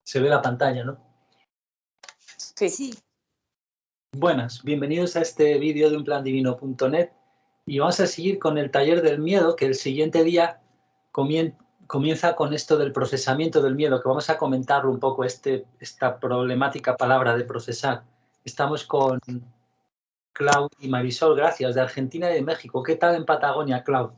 Se ve la pantalla, ¿no? Sí. Sí. Buenas, bienvenidos a este vídeo de unplandivino.net y vamos a seguir con el taller del miedo, que el siguiente día comienza con esto del procesamiento del miedo, que vamos a comentarlo un poco, esta problemática palabra de procesar. Estamos con Clau y Marysol, gracias, de Argentina y de México. ¿Qué tal en Patagonia, Clau?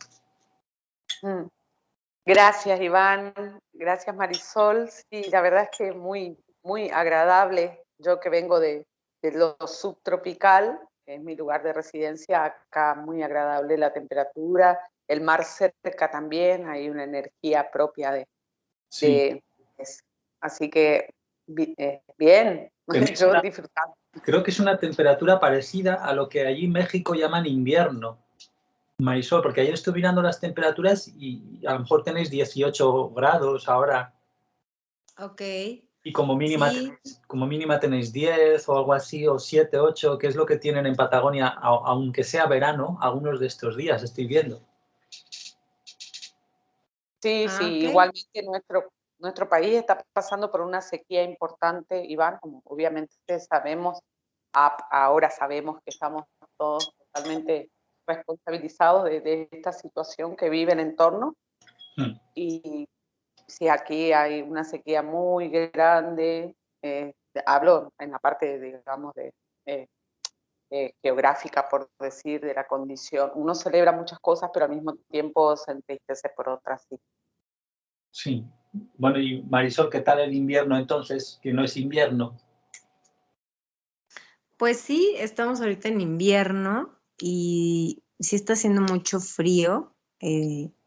Gracias, Iván. Gracias, Marysol. Sí, la verdad es que muy agradable. Yo que vengo de lo subtropical, que es mi lugar de residencia, acá muy agradable la temperatura, el mar cerca también, hay una energía propia Sí. Así que bien, yo disfrutando. Creo que es una temperatura parecida a lo que allí en México llaman invierno, Marysol, porque ayer estuve mirando las temperaturas y a lo mejor tenéis 18 grados ahora. Ok. Y como mínima, sí. como mínima tenéis 10 o algo así, o 7, 8, que es lo que tienen en Patagonia, aunque sea verano, algunos de estos días estoy viendo. Sí, Okay. igualmente nuestro país está pasando por una sequía importante, Iván, como obviamente sabemos, ahora sabemos que estamos todos totalmente responsabilizados de esta situación que vive el entorno. Y sí, aquí hay una sequía muy grande, hablo en la parte, digamos, geográfica, por decir, de la condición. Uno celebra muchas cosas, pero al mismo tiempo se entristece por otras. Sí. Sí. Bueno, y Marysol, ¿qué tal el invierno entonces, que no es invierno? Pues sí, estamos ahorita en invierno y sí está haciendo mucho frío,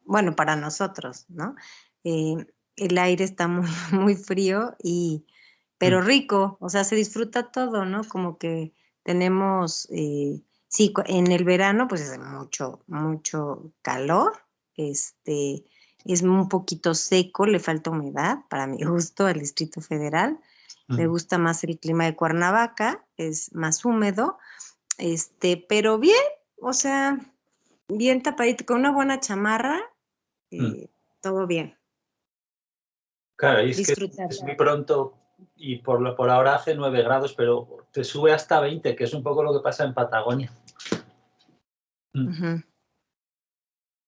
bueno, para nosotros, ¿no? El aire está muy frío pero rico, o sea, se disfruta todo, ¿no? Como que tenemos, sí, en el verano pues hace mucho calor, es un poquito seco, le falta humedad, para mi gusto, al Distrito Federal. Me gusta más el clima de Cuernavaca, es más húmedo, pero bien, o sea, bien tapadito, con una buena chamarra, todo bien. Claro, y es que es muy pronto y por ahora hace 9 grados, pero te sube hasta 20, que es un poco lo que pasa en Patagonia.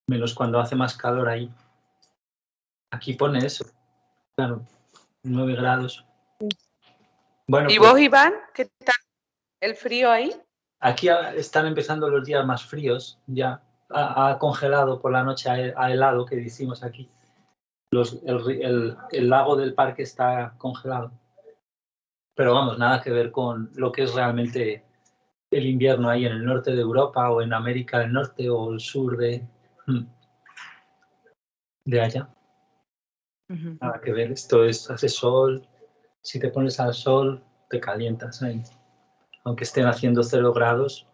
Menos cuando hace más calor ahí. Aquí pone eso, claro, 9 grados. Bueno, ¿Y pues, vos, Iván, qué tal el frío ahí? Aquí están empezando los días más fríos, ya ha congelado por la noche, ha helado, que decimos aquí. El lago del parque está congelado. Pero vamos, nada que ver con lo que es realmente el invierno ahí en el norte de Europa o en América del Norte o el sur de allá. Nada que ver, hace sol, si te pones al sol te calientas ahí. Aunque estén haciendo 0 grados,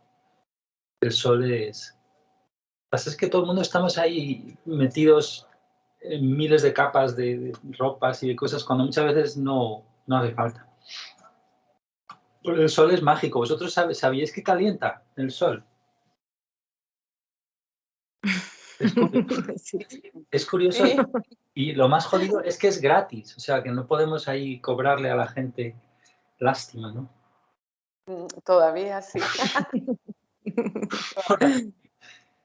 el sol es... Lo que pasa es que todo el mundo estamos ahí metidos en miles de capas de ropas y de cosas cuando muchas veces no hace falta. Pero el sol es mágico. ¿Vosotros sabíais que calienta el sol? Es curioso. Es curioso. Sí. Y lo más jodido es que es gratis. O sea, que no podemos ahí cobrarle a la gente lástima, ¿no? Todavía sí.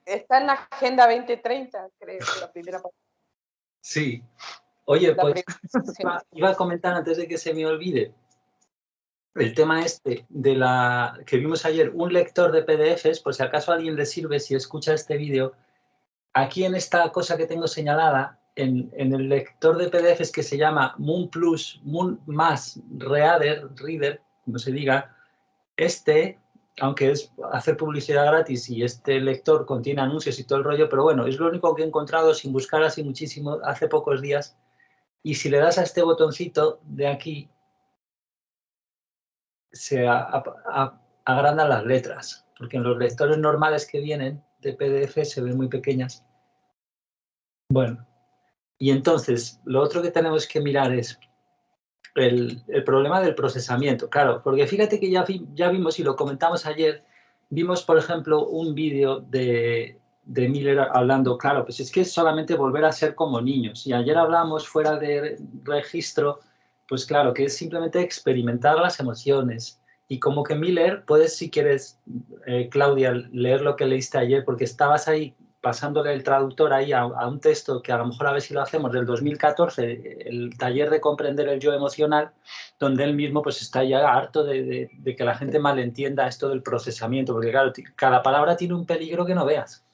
Está en la Agenda 2030, creo, la primera parte. Sí. Oye, pues iba a comentar antes de que se me olvide el tema que vimos ayer, un lector de PDFs, por si acaso a alguien le sirve si escucha este vídeo. Aquí en esta cosa que tengo señalada, en el lector de PDFs que se llama Moon Plus, Moon más Reader, como se diga, aunque es hacer publicidad gratis y este lector contiene anuncios y todo el rollo, pero bueno, es lo único que he encontrado sin buscar así muchísimo hace pocos días. Y si le das a este botoncito de aquí, se agrandan las letras, porque en los lectores normales que vienen de PDF se ven muy pequeñas. Bueno, y entonces lo otro que tenemos que mirar es el problema del procesamiento, claro, porque fíjate que ya vimos y lo comentamos ayer, vimos por ejemplo un vídeo de Miller hablando, claro, pues es que es solamente volver a ser como niños, y ayer hablamos fuera de registro pues claro, que es simplemente experimentar las emociones. Y como que Miller, puedes, si quieres, Claudia, leer lo que leíste ayer, porque estabas ahí pasándole el traductor ahí a un texto que a lo mejor a ver si lo hacemos, del 2014, el taller de comprender el yo emocional, donde él mismo pues está ya harto de que la gente malentienda esto del procesamiento, porque claro, cada palabra tiene un peligro que no veas.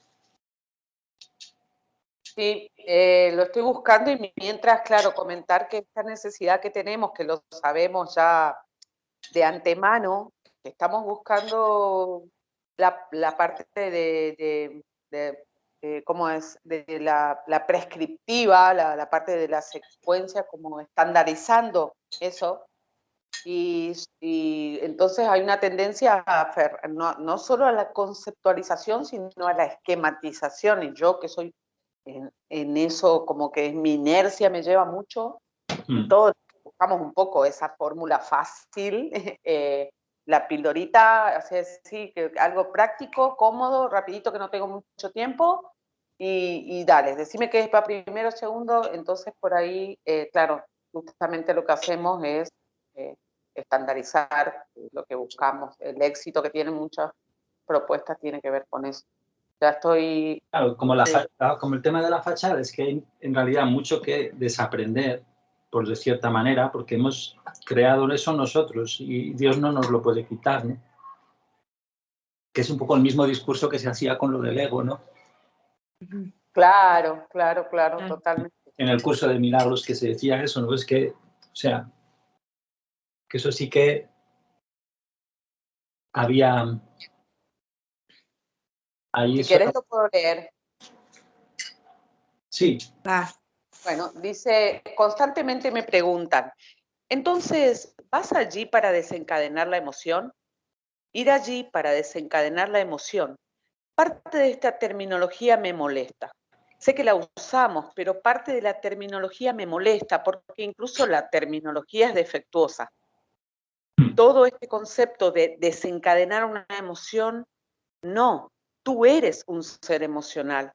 Sí, lo estoy buscando y mientras, claro, comentar que esta necesidad que tenemos, que lo sabemos ya de antemano, que estamos buscando la parte ¿cómo es? De la prescriptiva, la parte de la secuencia, como estandarizando eso. Y entonces hay una tendencia no solo a la conceptualización, sino a la esquematización. Y yo que soy en eso, como que mi inercia me lleva mucho, y todos buscamos un poco esa fórmula fácil, la pildorita, así, que algo práctico, cómodo, rapidito, que no tengo mucho tiempo, y dale, decime qué es para primero, segundo. Entonces por ahí, claro, justamente lo que hacemos es estandarizar lo que buscamos. El éxito que tienen muchas propuestas tiene que ver con eso. Ya estoy... Claro, como el tema de la fachada, es que hay en realidad mucho que desaprender, por de cierta manera, porque hemos creado eso nosotros y Dios no nos lo puede quitar, ¿no? Que es un poco el mismo discurso que se hacía con lo del ego, ¿no? Claro, totalmente. En el curso de milagros que se decía eso, ¿no? Es que, o sea, que eso sí que había... Ahí Si querés lo puedo leer. Sí. Bueno, dice, constantemente me preguntan, entonces, ¿vas allí para desencadenar la emoción? Ir allí para desencadenar la emoción. Parte de esta terminología me molesta. Sé que la usamos, pero parte de la terminología me molesta porque incluso la terminología es defectuosa. Todo este concepto de desencadenar una emoción, no, tú eres un ser emocional.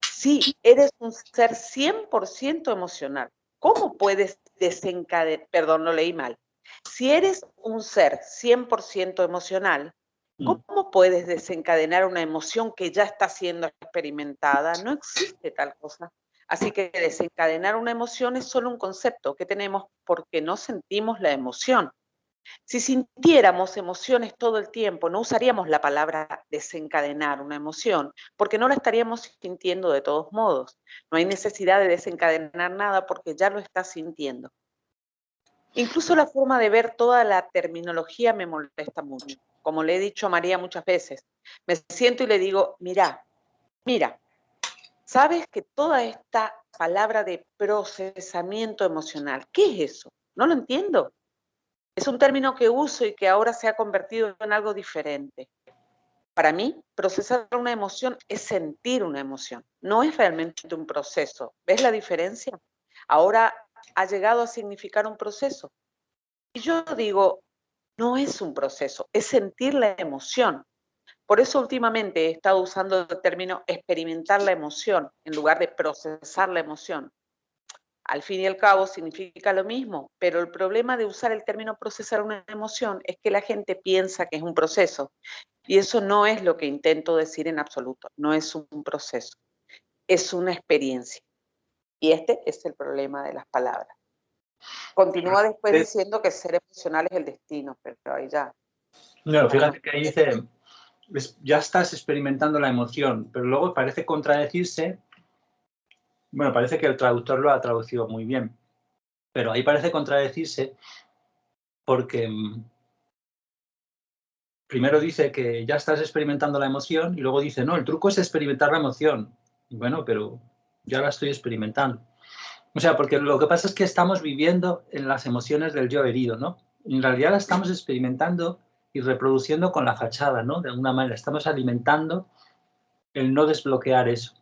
Sí, eres un ser 100% emocional. ¿Cómo puedes desencadenar? Perdón, lo leí mal. Si eres un ser 100% emocional, ¿cómo puedes desencadenar una emoción que ya está siendo experimentada? No existe tal cosa. Así que desencadenar una emoción es solo un concepto que tenemos porque no sentimos la emoción. Si sintiéramos emociones todo el tiempo, no usaríamos la palabra desencadenar una emoción, porque no la estaríamos sintiendo de todos modos. No hay necesidad de desencadenar nada porque ya lo estás sintiendo. Incluso la forma de ver toda la terminología me molesta mucho. Como le he dicho a María muchas veces, me siento y le digo, mira, ¿sabes que toda esta palabra de procesamiento emocional, qué es eso? No lo entiendo. Es un término que uso y que ahora se ha convertido en algo diferente. Para mí, procesar una emoción es sentir una emoción, no es realmente un proceso. ¿Ves la diferencia? Ahora ha llegado a significar un proceso. Y yo digo, no es un proceso, es sentir la emoción. Por eso últimamente he estado usando el término experimentar la emoción en lugar de procesar la emoción. Al fin y al cabo significa lo mismo, pero el problema de usar el término procesar una emoción es que la gente piensa que es un proceso, y eso no es lo que intento decir en absoluto, no es un proceso, es una experiencia. Y este es el problema de las palabras. Continúa después diciendo que ser emocional es el destino, pero ahí ya... No, fíjate que ahí dice, ya estás experimentando la emoción, pero luego parece contradecirse. Bueno, parece que el traductor lo ha traducido muy bien, pero ahí parece contradecirse porque primero dice que ya estás experimentando la emoción y luego dice, no, el truco es experimentar la emoción. Bueno, pero ya la estoy experimentando. O sea, porque lo que pasa es que estamos viviendo en las emociones del yo herido, ¿no? En realidad la estamos experimentando y reproduciendo con la fachada, ¿no? De alguna manera, estamos alimentando el no desbloquear eso.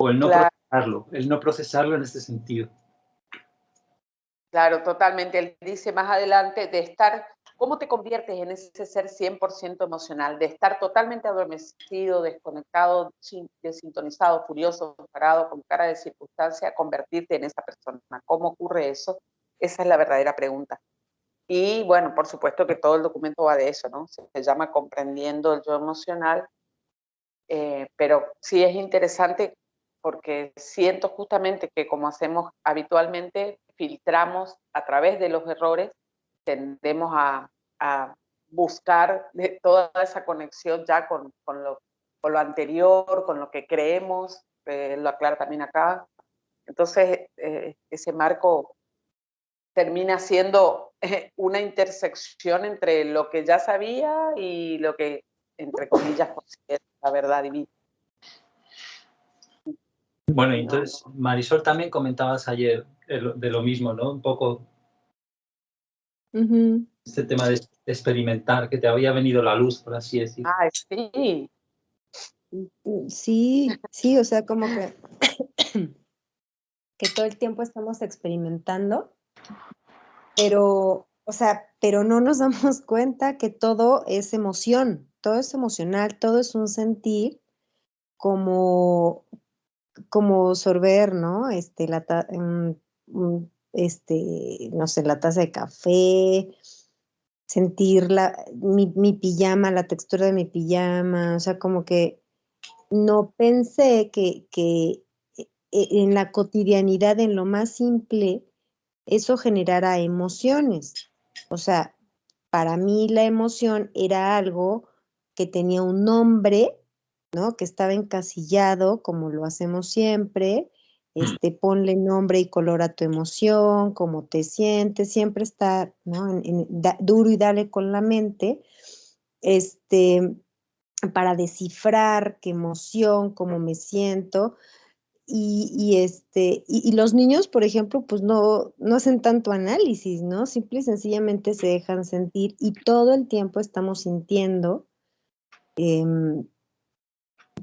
O el no procesarlo en este sentido. Claro, totalmente. Él dice más adelante de estar ¿cómo te conviertes en ese ser 100% emocional? De estar totalmente adormecido, desconectado, desintonizado, furioso, parado, con cara de circunstancia, convertirte en esa persona. ¿Cómo ocurre eso? Esa es la verdadera pregunta. Y bueno, por supuesto que todo el documento va de eso, ¿no? Se llama Comprendiendo el yo emocional, pero sí es interesante porque siento justamente que como hacemos habitualmente, filtramos a través de los errores, tendemos a buscar toda esa conexión ya con lo anterior, con lo que creemos, lo aclara también acá. Entonces, ese marco termina siendo una intersección entre lo que ya sabía y lo que, entre comillas, considero la verdad divina. Bueno, entonces, Marysol, también comentabas ayer de lo mismo, ¿no? Un poco este tema de experimentar, que te había venido la luz, por así decirlo. Ah, sí. Sí, o sea, como que todo el tiempo estamos experimentando, pero, o sea, pero no nos damos cuenta que todo es emoción, todo es emocional, todo es un sentir como sorber, ¿no? No sé, la taza de café, sentir mi pijama, la textura de mi pijama, o sea, como que no pensé que en la cotidianidad, en lo más simple, eso generara emociones. O sea, para mí la emoción era algo que tenía un nombre, ¿no? Que estaba encasillado, como lo hacemos siempre. Ponle nombre y color a tu emoción, cómo te sientes, siempre está, ¿no? Duro y dale con la mente, para descifrar qué emoción, cómo me siento. Y los niños, por ejemplo, pues no hacen tanto análisis, ¿no? Simple y sencillamente se dejan sentir y todo el tiempo estamos sintiendo,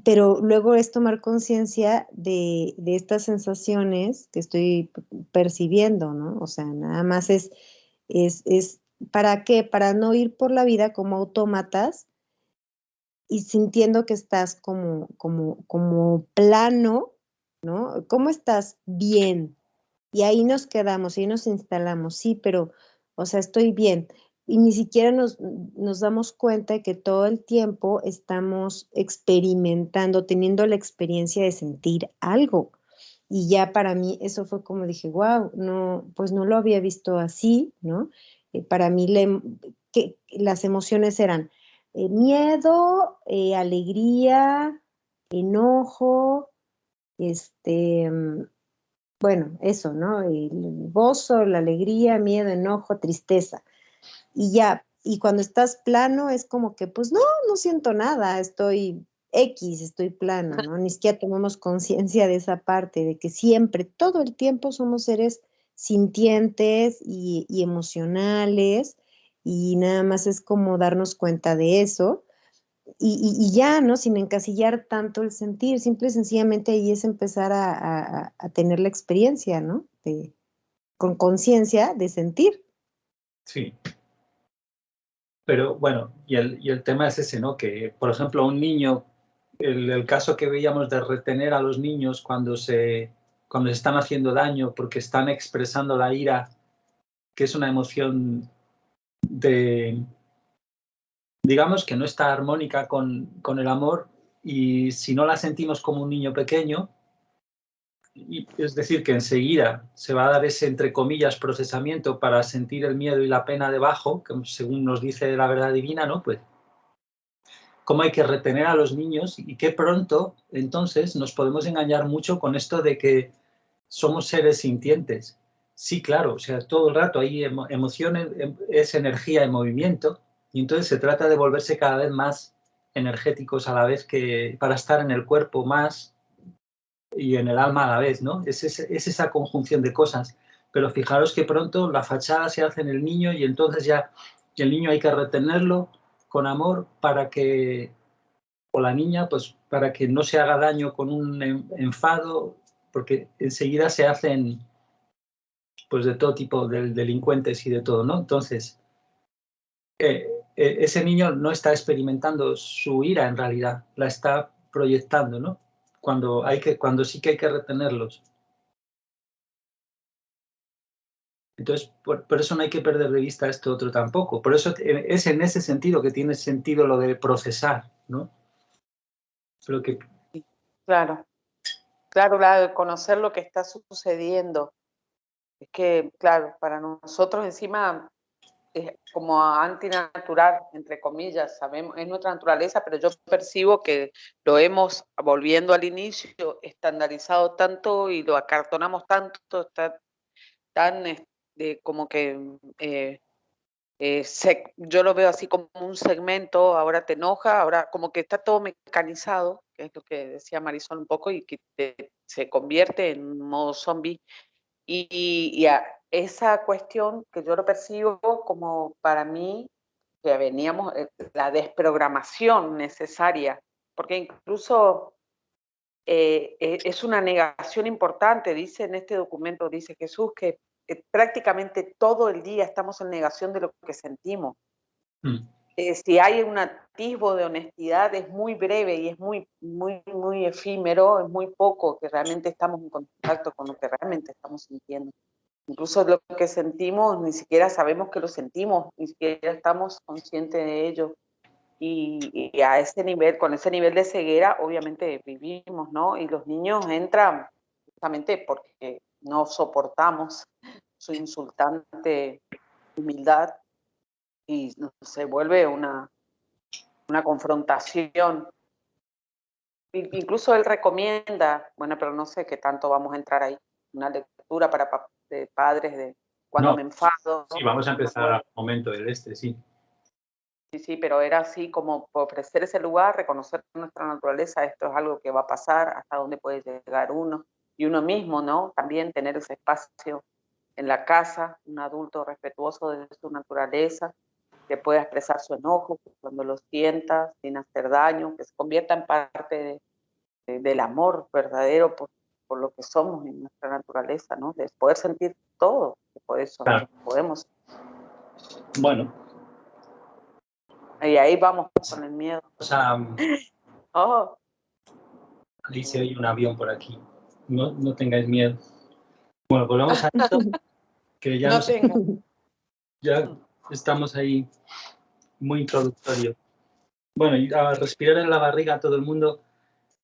pero luego es tomar conciencia de estas sensaciones que estoy percibiendo, ¿no? O sea, nada más es ¿para qué? Para no ir por la vida como autómatas y sintiendo que estás como plano, ¿no? ¿Cómo estás? Bien. Y ahí nos quedamos, ahí nos instalamos, sí, pero, o sea, estoy bien. Y ni siquiera nos damos cuenta de que todo el tiempo estamos experimentando, teniendo la experiencia de sentir algo. Y ya para mí eso fue como dije, wow, no, pues no lo había visto así, ¿no? Para mí que las emociones eran miedo, alegría, enojo, bueno, eso, ¿no? El gozo, la alegría, miedo, enojo, tristeza. Y ya, y cuando estás plano es como que, pues no siento nada, estoy estoy plano, ¿no? Ni siquiera tomamos conciencia de esa parte, de que siempre, todo el tiempo somos seres sintientes y emocionales, y nada más es como darnos cuenta de eso. Y ya, ¿no? Sin encasillar tanto el sentir, simple y sencillamente ahí es empezar a tener la experiencia, ¿no? Con conciencia de sentir. Sí. Pero bueno, y el tema es ese, ¿no? Que, por ejemplo, a un niño, el caso que veíamos de retener a los niños cuando se están haciendo daño porque están expresando la ira, que es una emoción digamos, que no está armónica con el amor, y si no la sentimos como un niño pequeño, es decir, que enseguida se va a dar ese, entre comillas, procesamiento para sentir el miedo y la pena debajo, que según nos dice la verdad divina, ¿no? Pues cómo hay que retener a los niños, y qué pronto entonces nos podemos engañar mucho con esto de que somos seres sintientes. Sí, claro, o sea, todo el rato hay emociones, es energía en movimiento, y entonces se trata de volverse cada vez más energéticos a la vez, que para estar en el cuerpo más y en el alma a la vez, ¿no? Es esa conjunción de cosas. Pero fijaros que pronto la fachada se hace en el niño, y entonces ya el niño hay que retenerlo con amor para que, o la niña, pues para que no se haga daño con un enfado, porque enseguida se hacen pues de todo tipo de delincuentes y de todo, ¿no? Entonces, ese niño no está experimentando su ira en realidad, la está proyectando, ¿no? Cuando sí que hay que retenerlos. Entonces, por eso no hay que perder de vista esto otro tampoco. Por eso es en ese sentido que tiene sentido lo de procesar, ¿no? Pero que... Claro, claro, conocer lo que está sucediendo. Es que, claro, para nosotros encima es como antinatural, entre comillas, sabemos, es nuestra naturaleza, pero yo percibo que lo hemos, volviendo al inicio, estandarizado tanto y lo acartonamos tanto, está tan como que yo lo veo así como un segmento, ahora te enoja, ahora como que está todo mecanizado, que es lo que decía Marysol un poco, y que se convierte en un modo zombie. Y esa cuestión que yo lo percibo como para mí, que veníamos, la desprogramación necesaria, porque incluso es una negación importante, dice en este documento, dice Jesús, que prácticamente todo el día estamos en negación de lo que sentimos. Si hay un atisbo de honestidad es muy breve y es muy, muy, muy efímero, es muy poco que realmente estamos en contacto con lo que realmente estamos sintiendo. Incluso lo que sentimos, ni siquiera sabemos que lo sentimos, ni siquiera estamos conscientes de ello. Y a ese nivel, con ese nivel de ceguera, obviamente vivimos, ¿no? Y los niños entran justamente porque no soportamos su insultante humildad y se vuelve una confrontación. Incluso él recomienda, bueno, pero no sé qué tanto vamos a entrar ahí, una lectura para de padres de cuando me enfado. Sí, vamos a empezar al momento del sí. Sí, pero era así como ofrecer ese lugar, reconocer nuestra naturaleza, esto es algo que va a pasar, hasta dónde puede llegar uno, y uno mismo, ¿no? También tener ese espacio en la casa, un adulto respetuoso de su naturaleza, que pueda expresar su enojo cuando lo sienta, sin hacer daño, que se convierta en parte del amor verdadero por lo que somos en nuestra naturaleza, ¿no? De poder sentir todo, que por eso Claro. podemos. Bueno. Y ahí vamos con el miedo. Oh. Ahí se oye un avión por aquí. No tengáis miedo. Bueno, volvamos a esto, que ya, ya estamos ahí muy introductorio. Bueno, y a respirar en la barriga todo el mundo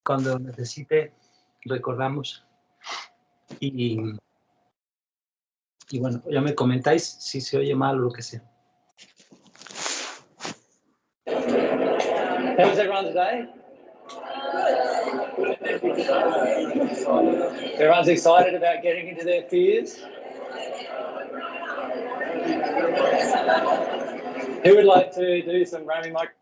cuando necesite, recordamos. Y bueno, ya me comentáis si se oye mal o lo que sea. How's everyone today? Everyone's excited about getting into their fears? Who would like to do some roaming mic?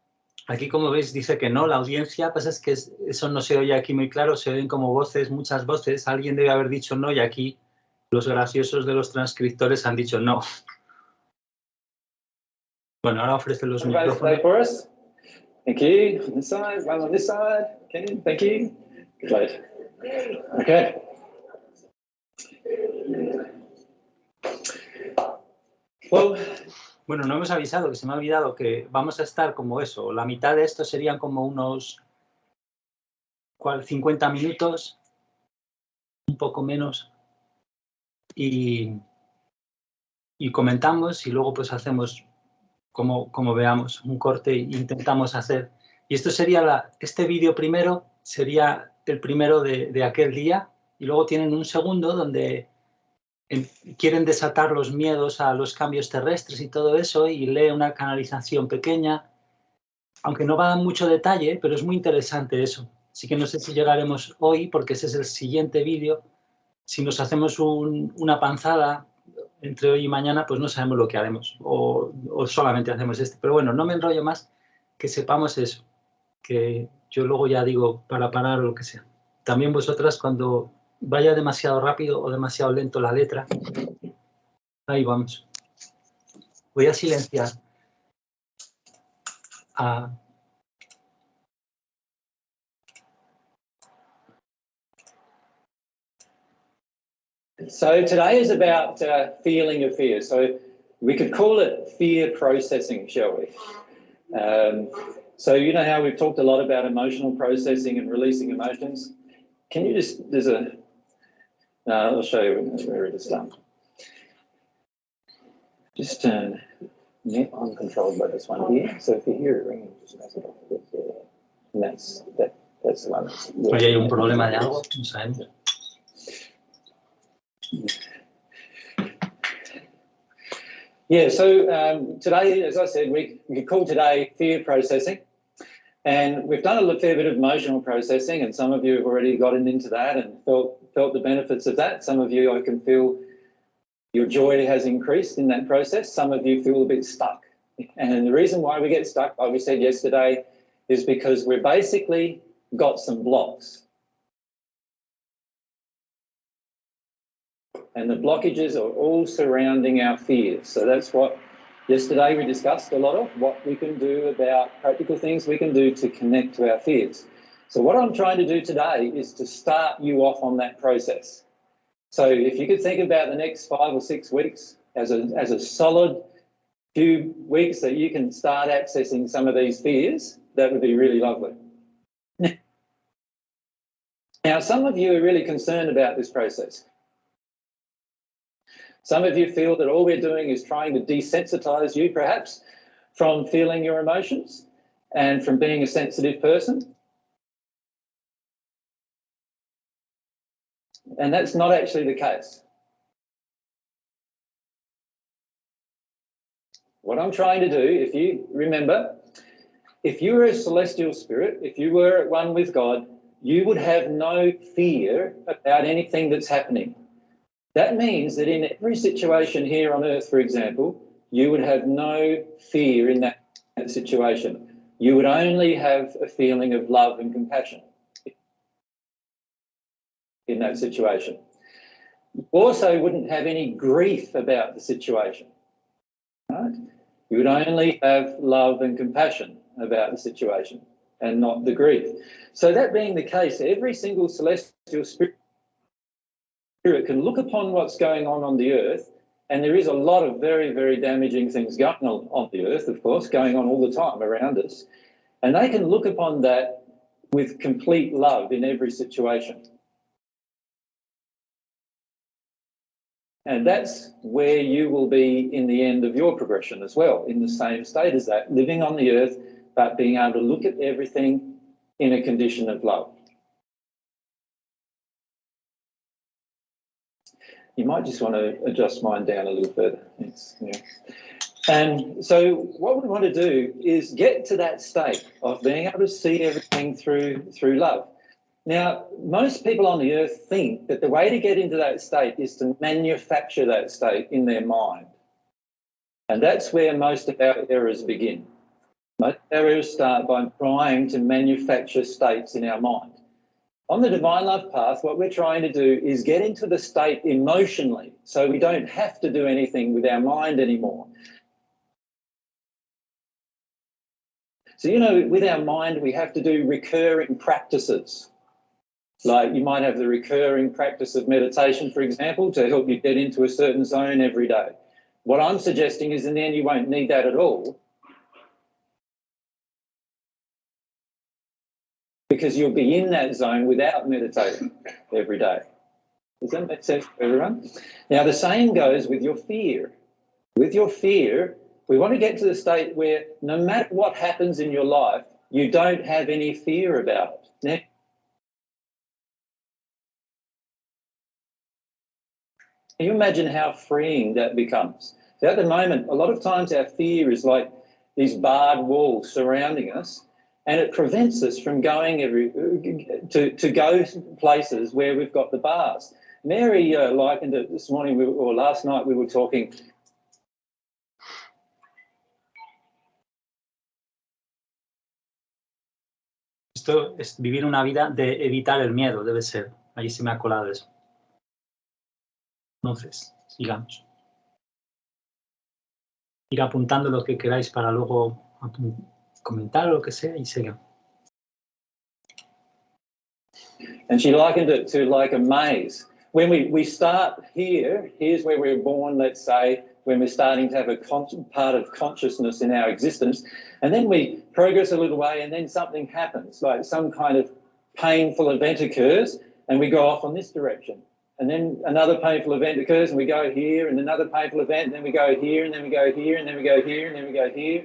Aquí, como veis, dice que no, la audiencia, pasa es que eso no se oye aquí muy claro, se oyen como voces, muchas voces, alguien debe haber dicho no y aquí los graciosos de los transcriptores han dicho no. Bueno, ahora ofrece los micrófonos. Thank you. On this side, one on this side. Okay, thank you. Good. Okay. Bueno, no hemos avisado, que se me ha olvidado, que vamos a estar como eso. La mitad de esto serían como unos 50 minutos, un poco menos. Y comentamos y luego pues hacemos como veamos un corte e intentamos hacer. Y esto sería este vídeo primero sería el primero de aquel día y luego tienen un segundo donde quieren desatar los miedos a los cambios terrestres y todo eso y lee una canalización pequeña, aunque no va a mucho detalle, pero es muy interesante eso. Así que no sé si llegaremos hoy porque ese es el siguiente vídeo. Si nos hacemos una panzada entre hoy y mañana, pues no sabemos lo que haremos o solamente hacemos este. Pero bueno, no me enrollo más, que sepamos eso, que yo luego ya digo para parar o lo que sea. También vosotras cuando vaya demasiado rápido o demasiado lento la letra, ahí vamos. Voy a silenciar. So today is about feeling of fear. So We could call it fear processing, shall we? So you know how we've talked a lot about emotional processing and releasing emotions? Can you just, I'll show you where it is done. Just turn I'm controlled by this one here. So if you hear it ringing, just press it off a bit here. And that's the one. Oye, hay un problema de algo, no sabemos. Yeah, so today, as I said, we call today fear processing. And we've done a fair bit of emotional processing, and some of you have already gotten into that and felt the benefits of that. Some of you, I can feel your joy has increased in that process. Some of you feel a bit stuck. And the reason why we get stuck, like we said yesterday, is because we've basically got some blocks. And the blockages are all surrounding our fears. So that's what yesterday we discussed a lot of, what we can do about practical things we can do to connect to our fears. So what I'm trying to do today is to start you off on that process. So if you could think about the next 5 or 6 weeks as a solid few weeks that you can start accessing some of these fears, that would be really lovely. Now, some of you are really concerned about this process. Some of you feel that all we're doing is trying to desensitize you, perhaps, from feeling your emotions and from being a sensitive person. And that's not actually the case. What I'm trying to do, if you remember, if you were a celestial spirit, if you were at one with God, you would have no fear about anything that's happening. That means that in every situation here on earth, for example, you would have no fear in that situation. You would only have a feeling of love and compassion in that situation. You also wouldn't have any grief about the situation, right? You would only have love and compassion about the situation and not the grief. So that being the case, every single celestial spirit can look upon what's going on the earth, and there is a lot of very, very damaging things going on the earth, of course, going on all the time around us, and they can look upon that with complete love in every situation. And that's where you will be in the end of your progression as well, in the same state as that, living on the earth, but being able to look at everything in a condition of love. You might just want to adjust mine down a little further. And so what we want to do is get to that state of being able to see everything through love. Now, most people on the earth think that the way to get into that state is to manufacture that state in their mind. And that's where most of our errors begin. Most of our errors start by trying to manufacture states in our mind. On the divine love path, what we're trying to do is get into the state emotionally, so we don't have to do anything with our mind anymore. So, you know, with our mind, we have to do recurring practices. Like you might have the recurring practice of meditation, for example, to help you get into a certain zone every day. What I'm suggesting is in the end you won't need that at all, because you'll be in that zone without meditating every day. Does that make sense for everyone? Now, the same goes with your fear. With your fear, we want to get to the state where no matter what happens in your life, you don't have any fear about it. Now, can you imagine how freeing that becomes? So at the moment, a lot of times our fear is like these barred walls surrounding us, and it prevents us from going to go places where we've got the bars. Mary likened it this morning, or last night we were talking. Esto es vivir una vida de evitar el miedo, debe ser. Ahí se me ha colado eso. Entonces, sigamos. Ir apuntando lo que queráis para luego comentar o lo que sea y seguimos. And she likened it to like a maze. When we start here, here's where we're born, let's say, when we're starting to have a part of consciousness in our existence. And then we progress a little way and then something happens, like some kind of painful event occurs and we go off on this direction. And then another painful event occurs and we go here, and another painful event, and then we go here, and then we go here, and then we go here, and then we go here.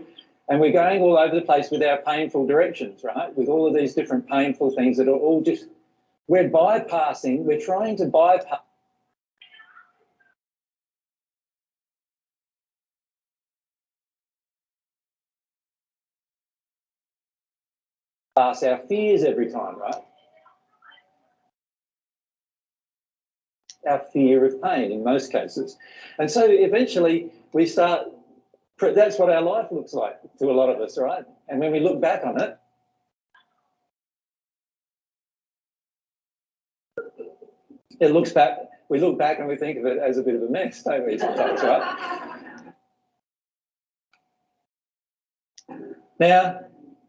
And we're going all over the place with our painful directions, right? With all of these different painful things that are all just, we're bypassing, we're trying to bypass our fears every time, right? Our fear of pain in most cases. And so eventually we start, that's what our life looks like to a lot of us, right? And when we look back on it, we look back and we think of it as a bit of a mess, don't we, sometimes, right? Now,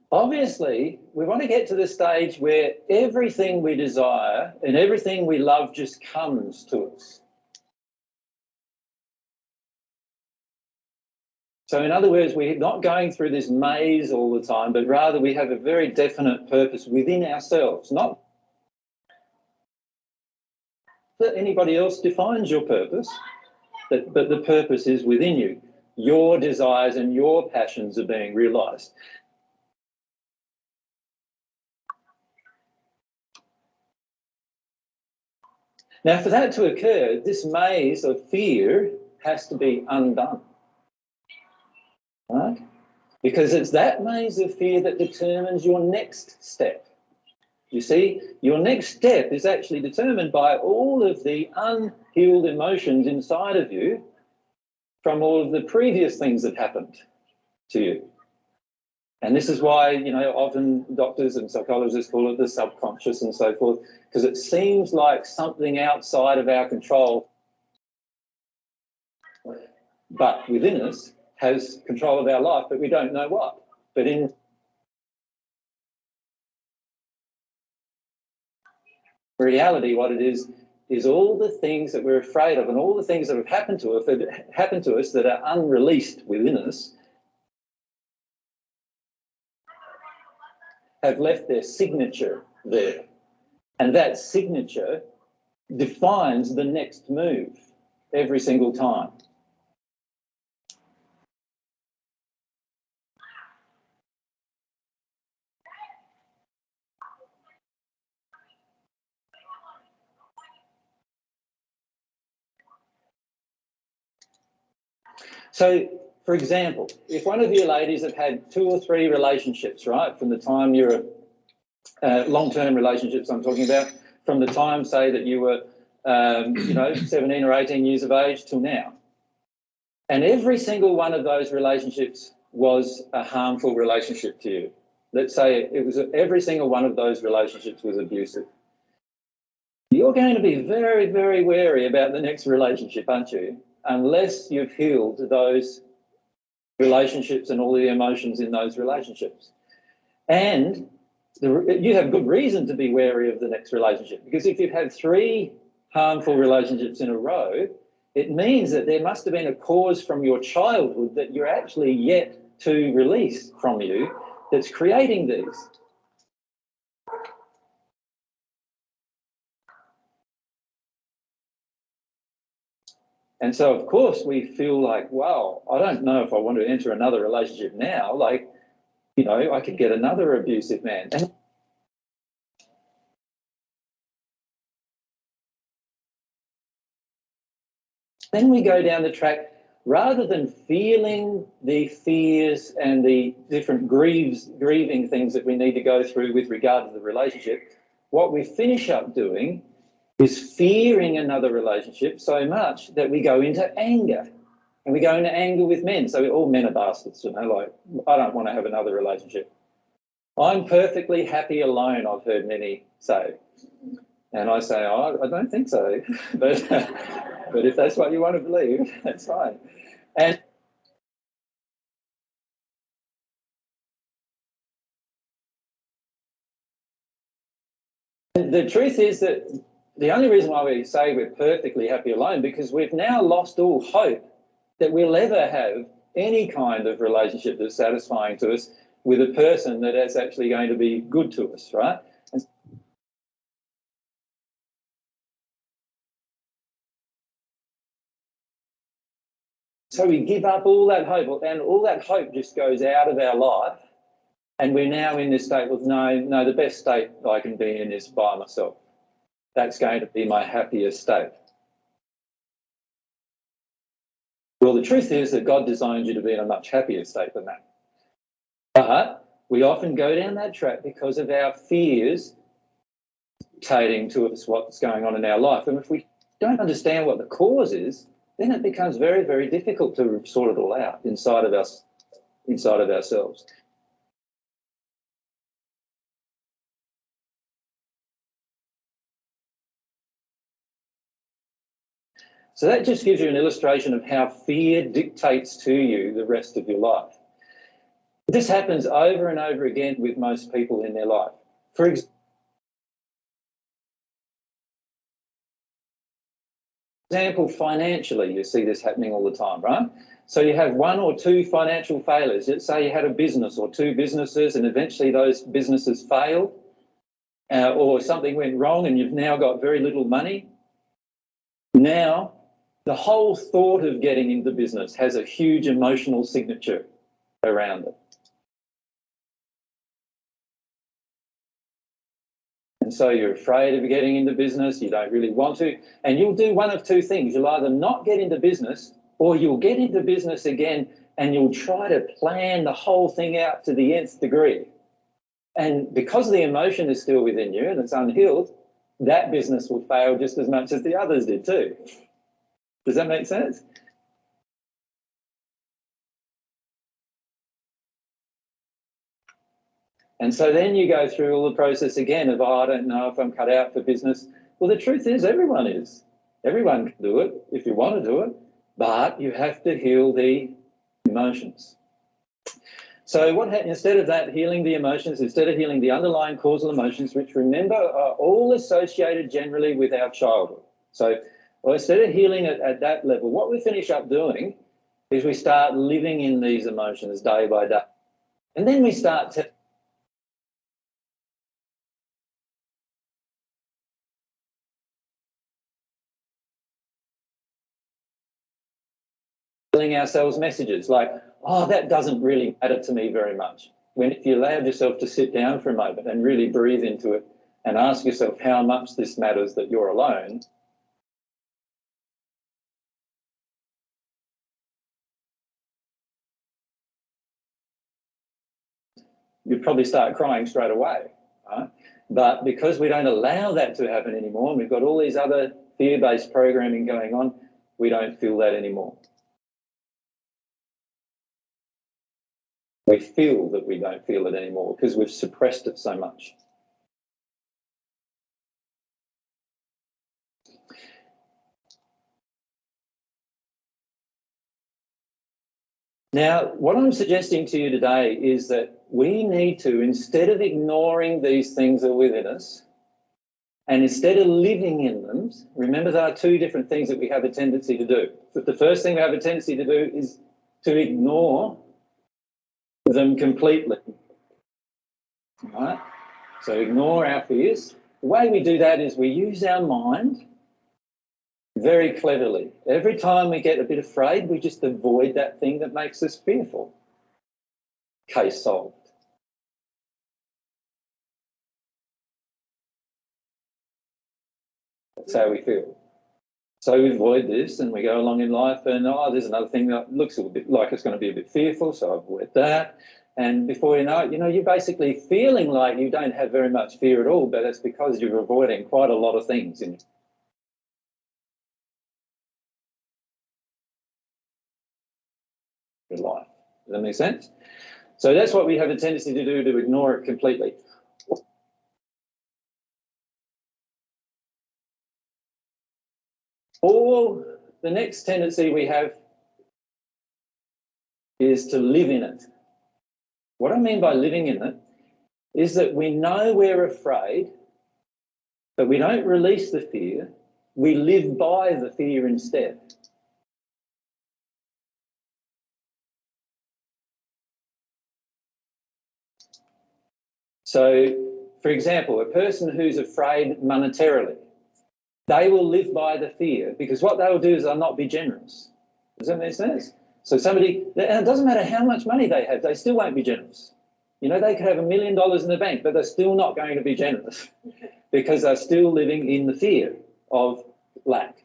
obviously, we want to get to the stage where everything we desire and everything we love just comes to us. So in other words, we're not going through this maze all the time, but rather we have a very definite purpose within ourselves, not that anybody else defines your purpose, but the purpose is within you. Your desires and your passions are being realised. Now, for that to occur, this maze of fear has to be undone, right? Because it's that maze of fear that determines your next step. You see, your next step is actually determined by all of the unhealed emotions inside of you from all of the previous things that happened to you. And this is why, you know, often doctors and psychologists call it the subconscious and so forth, because it seems like something outside of our control, but within us has control of our life, but we don't know what. But in reality, what it is all the things that we're afraid of and all the things that have happened to us that are unreleased within us have left their signature there. And that signature defines the next move every single time. So, for example, if one of you ladies have had 2 or 3 relationships, right, from the time you're long-term relationships I'm talking about, from the time, say, that you were, 17 or 18 years of age till now, and every single one of those relationships was a harmful relationship to you. Let's say it was every single one of those relationships was abusive. You're going to be very, very wary about the next relationship, aren't you? Unless you've healed those relationships and all the emotions in those relationships. And you have good reason to be wary of the next relationship, because if you've had 3 harmful relationships in a row, it means that there must have been a cause from your childhood that you're actually yet to release from you that's creating these. And so, of course, we feel like, wow, I don't know if I want to enter another relationship now. Like, you know, I could get another abusive man. And then we go down the track, rather than feeling the fears and the different grieving things that we need to go through with regard to the relationship, what we finish up doing is fearing another relationship so much that we go into anger. And we go into anger with men. So all men are bastards, you know, like, I don't want to have another relationship. I'm perfectly happy alone, I've heard many say. And I say, oh, I don't think so. But if that's what you want to believe, that's fine. And the truth is that the only reason why we say we're perfectly happy alone, because we've now lost all hope that we'll ever have any kind of relationship that's satisfying to us with a person that is actually going to be good to us, right? And so we give up all that hope, and all that hope just goes out of our life, and we're now in this state with no, the best state I can be in is by myself. That's going to be my happiest state. Well, the truth is that God designed you to be in a much happier state than that. But we often go down that track because of our fears dictating to us what's going on in our life. And if we don't understand what the cause is, then it becomes very, very difficult to sort it all out inside of us, inside of ourselves. So that just gives you an illustration of how fear dictates to you the rest of your life. This happens over and over again with most people in their life. For example, financially, you see this happening all the time, right? So you have one or two financial failures. Let's say you had a business or two businesses and eventually those businesses failed, or something went wrong and you've now got very little money. Now, the whole thought of getting into business has a huge emotional signature around it. And so you're afraid of getting into business, you don't really want to, and you'll do one of two things. You'll either not get into business or you'll get into business again and you'll try to plan the whole thing out to the nth degree. And because the emotion is still within you and it's unhealed, that business will fail just as much as the others did too. Does that make sense? And so then you go through all the process again of, oh, I don't know if I'm cut out for business. Well, the truth is everyone is. Everyone can do it if you want to do it, but you have to heal the emotions. So what happens, instead of that, healing the emotions, instead of healing the underlying causal emotions, which remember are all associated generally with our childhood. So well, instead of healing it at that level, what we finish up doing is we start living in these emotions day by day. And then we start telling ourselves messages like, oh, that doesn't really matter to me very much. When if you allowed yourself to sit down for a moment and really breathe into it and ask yourself how much this matters that you're alone, you'd probably start crying straight away, right? But because we don't allow that to happen anymore, and we've got all these other fear-based programming going on, we don't feel that anymore. We feel that we don't feel it anymore because we've suppressed it so much. Now, what I'm suggesting to you today is that we need to, instead of ignoring these things that are within us, and instead of living in them, remember there are two different things that we have a tendency to do. The first thing we have a tendency to do is to ignore them completely. All right? So ignore our fears. The way we do that is we use our mind very cleverly. Every time we get a bit afraid, we just avoid that thing that makes us fearful. Case solved. That's how we feel. So we avoid this and we go along in life and, oh, there's another thing that looks a little bit like it's going to be a bit fearful, so I avoid that. And before you know it, you're basically feeling like you don't have very much fear at all, but it's because you're avoiding quite a lot of things in your life. Does that make sense? So that's what we have a tendency to do, to ignore it completely. Or the next tendency we have is to live in it. What I mean by living in it is that we know we're afraid, but we don't release the fear. We live by the fear instead. So, for example, a person who's afraid monetarily, they will live by the fear, because what they will do is they'll not be generous. Does that make sense? So somebody, and it doesn't matter how much money they have, they still won't be generous. You know, they could have $1 million in the bank, but they're still not going to be generous because they're still living in the fear of lack.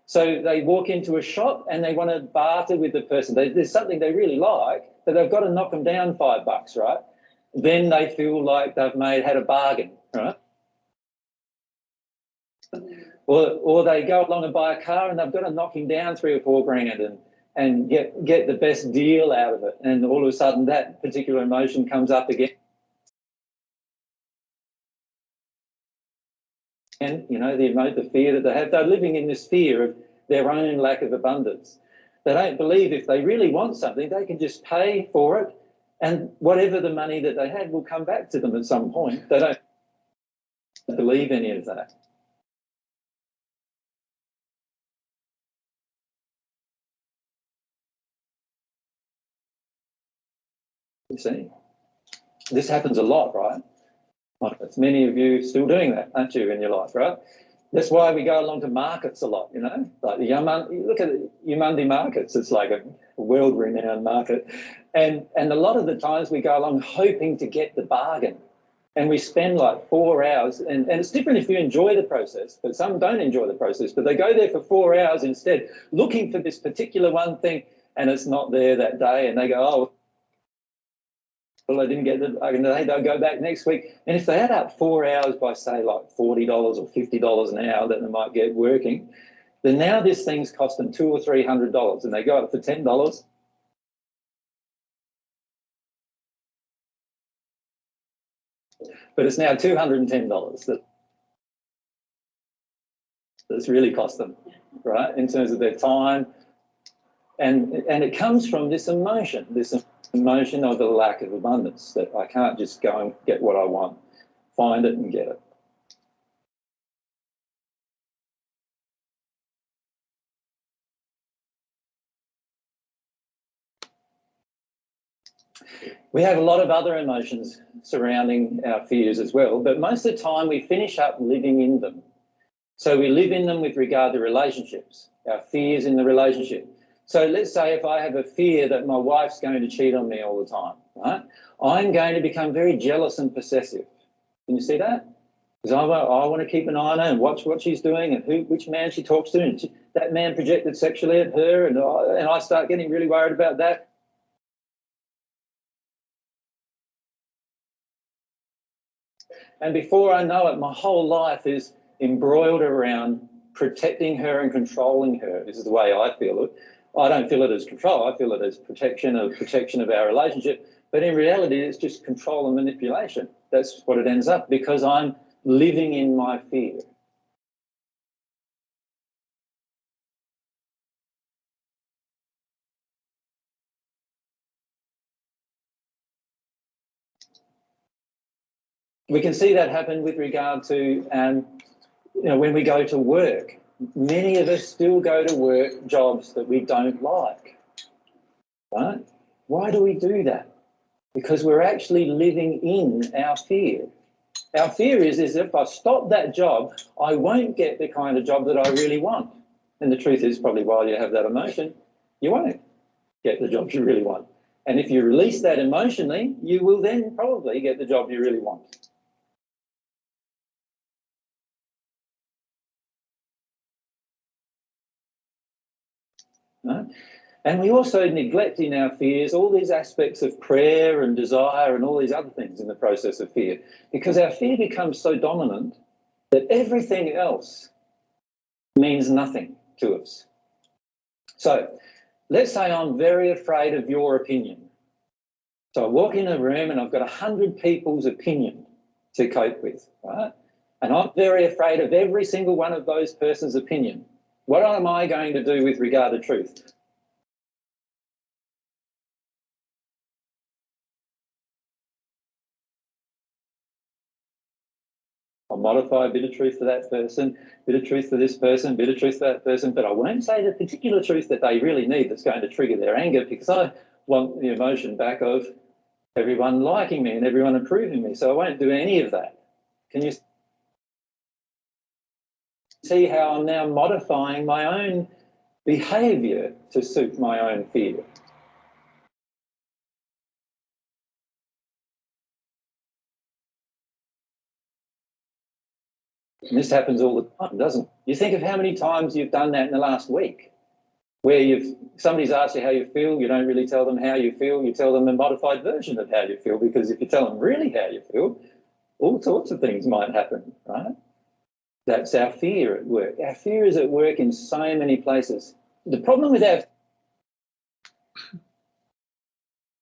So they walk into a shop and they want to barter with the person. There's something they really like, but they've got to knock them down $5, right? Then they feel like they've had a bargain, right? Or they go along and buy a car and they've got to knock him down $3 or $4 grand and get the best deal out of it. And all of a sudden that particular emotion comes up again. And, you know, the fear that they have, they're living in this fear of their own lack of abundance. They don't believe if they really want something, they can just pay for it, and whatever the money that they had will come back to them at some point. They don't believe any of that. You see, this happens a lot, right? It's many of you still doing that, aren't you, in your life, right? That's why we go along to markets a lot, you know, like you look at the Yamundi markets, it's like a world-renowned market. And a lot of the times we go along hoping to get the bargain, and we spend like 4 hours, and it's different if you enjoy the process, but some don't enjoy the process, but they go there for 4 hours instead looking for this particular one thing, and it's not there that day, and they go, oh, well, I didn't get it. They'll go back next week. And if they add up 4 hours by, say, like $40 or $50 an hour that they might get working, then now this thing's cost them $200 or $300, and they go up for $10. But it's now $210 that's really cost them, right, in terms of their time. And it comes from this emotion of the lack of abundance, that I can't just go and get what I want, find it and get it. We have a lot of other emotions surrounding our fears as well, but most of the time we finish up living in them. So we live in them with regard to relationships, our fears in the relationship. So let's say if I have a fear that my wife's going to cheat on me all the time, right? I'm going to become very jealous and possessive. Can you see that? Because I want to keep an eye on her and watch what she's doing and which man she talks to, and that man projected sexually at her, and I start getting really worried about that. And before I know it, my whole life is embroiled around protecting her and controlling her. This is the way I feel it. I don't feel it as control. I feel it as protection of our relationship. But in reality, it's just control and manipulation. That's what it ends up, because I'm living in my fear. We can see that happen with regard to, when we go to work. Many of us still go to work jobs that we don't like, right? Why do we do that? Because we're actually living in our fear. Our fear is if I stop that job, I won't get the kind of job that I really want. And the truth is, probably while you have that emotion, you won't get the job you really want. And if you release that emotionally, you will then probably get the job you really want. No? And we also neglect in our fears all these aspects of prayer and desire and all these other things in the process of fear, because our fear becomes so dominant that everything else means nothing to us. So let's say I'm very afraid of your opinion. So I walk in a room and I've got 100 people's opinion to cope with, right? And I'm very afraid of every single one of those person's opinion. What am I going to do with regard to truth? I'll modify a bit of truth for that person, a bit of truth for this person, a bit of truth for that person, but I won't say the particular truth that they really need that's going to trigger their anger, because I want the emotion back of everyone liking me and everyone approving me. So I won't do any of that. Can you see how I'm now modifying my own behaviour to suit my own fear? And this happens all the time, doesn't it? You think of how many times you've done that in the last week, where somebody's asked you how you feel, you don't really tell them how you feel, you tell them a modified version of how you feel, because if you tell them really how you feel, all sorts of things might happen, right? That's our fear at work. Our fear is at work in so many places. The problem with our...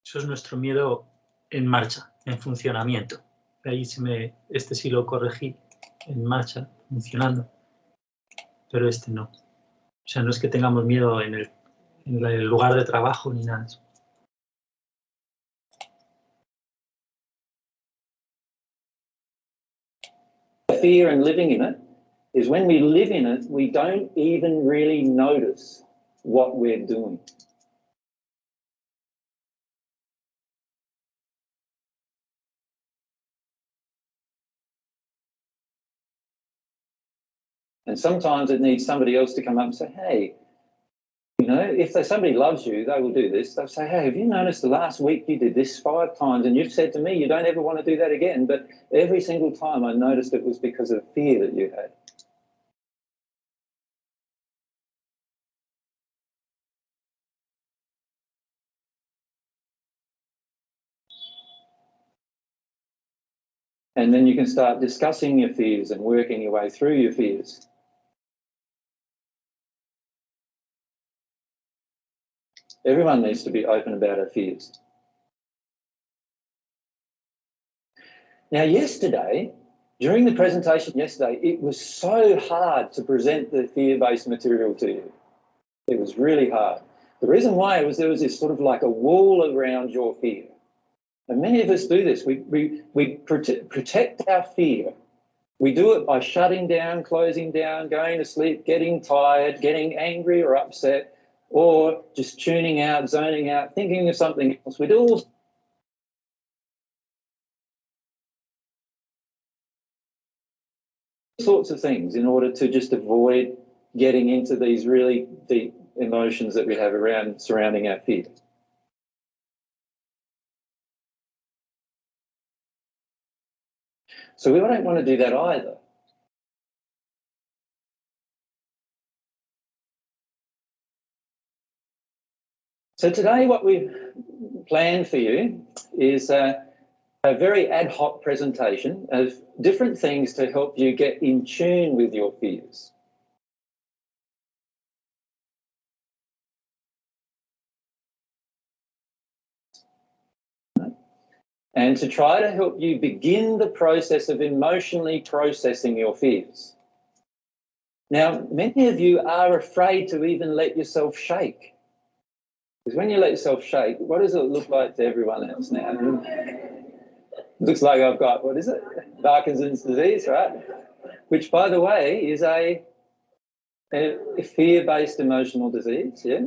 Eso es nuestro miedo en marcha, en funcionamiento. Ahí este sí lo corregí, en marcha, funcionando, pero este no. O sea, no es que tengamos miedo en el lugar de trabajo ni nada de eso. Fear and living in it is when we live in it, we don't even really notice what we're doing. And sometimes it needs somebody else to come up and say, hey, you know, if somebody loves you, they will do this. They'll say, hey, have you noticed the last week you did this 5 times and you've said to me you don't ever want to do that again, but every single time I noticed it was because of fear that you had. And then you can start discussing your fears and working your way through your fears. Everyone needs to be open about our fears. Now, yesterday, during the presentation yesterday, it was so hard to present the fear-based material to you. It was really hard. The reason why was there was this sort of like a wall around your fear. And many of us do this. We protect our fear. We do it by shutting down, closing down, going to sleep, getting tired, getting angry or upset, or just tuning out, zoning out, thinking of something else. We do all sorts of things in order to just avoid getting into these really deep emotions that we have surrounding our fear. So we don't want to do that either. So today what we've planned for you is a very ad hoc presentation of different things to help you get in tune with your fears. And to try to help you begin the process of emotionally processing your fears. Now, many of you are afraid to even let yourself shake. Because when you let yourself shake, what does it look like to everyone else now? Looks like I've got, what is it? Parkinson's disease, right? Which, by the way, is a fear-based emotional disease, yeah?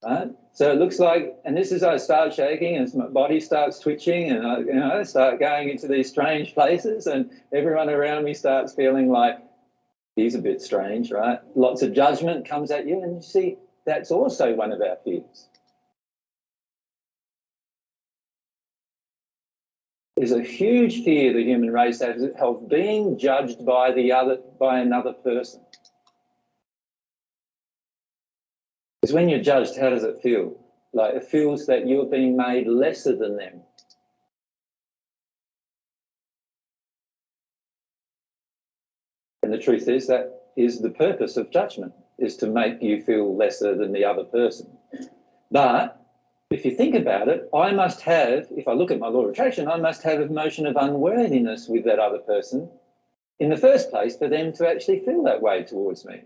Right? So it looks like, and this is I start shaking and my body starts twitching and I start going into these strange places and everyone around me starts feeling like he's a bit strange, right? Lots of judgment comes at you and you see that's also one of our fears. There's a huge fear the human race has of being judged by another person. Because when you're judged, how does it feel? Like it feels that you're being made lesser than them. And the truth is that is the purpose of judgment, is to make you feel lesser than the other person. But if you think about it, I must have, if I look at my law of attraction, I must have an emotion of unworthiness with that other person in the first place for them to actually feel that way towards me.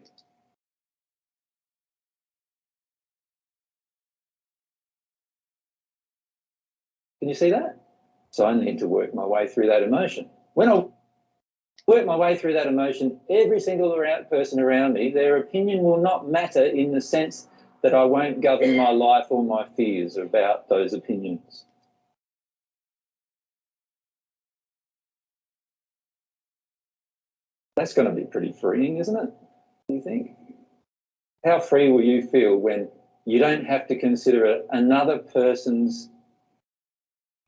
Can you see that? So I need to work my way through that emotion. When I work my way through that emotion, every single person around me, their opinion will not matter in the sense that I won't govern my life or my fears about those opinions. That's going to be pretty freeing, isn't it? Do you think? How free will you feel when you don't have to consider another person's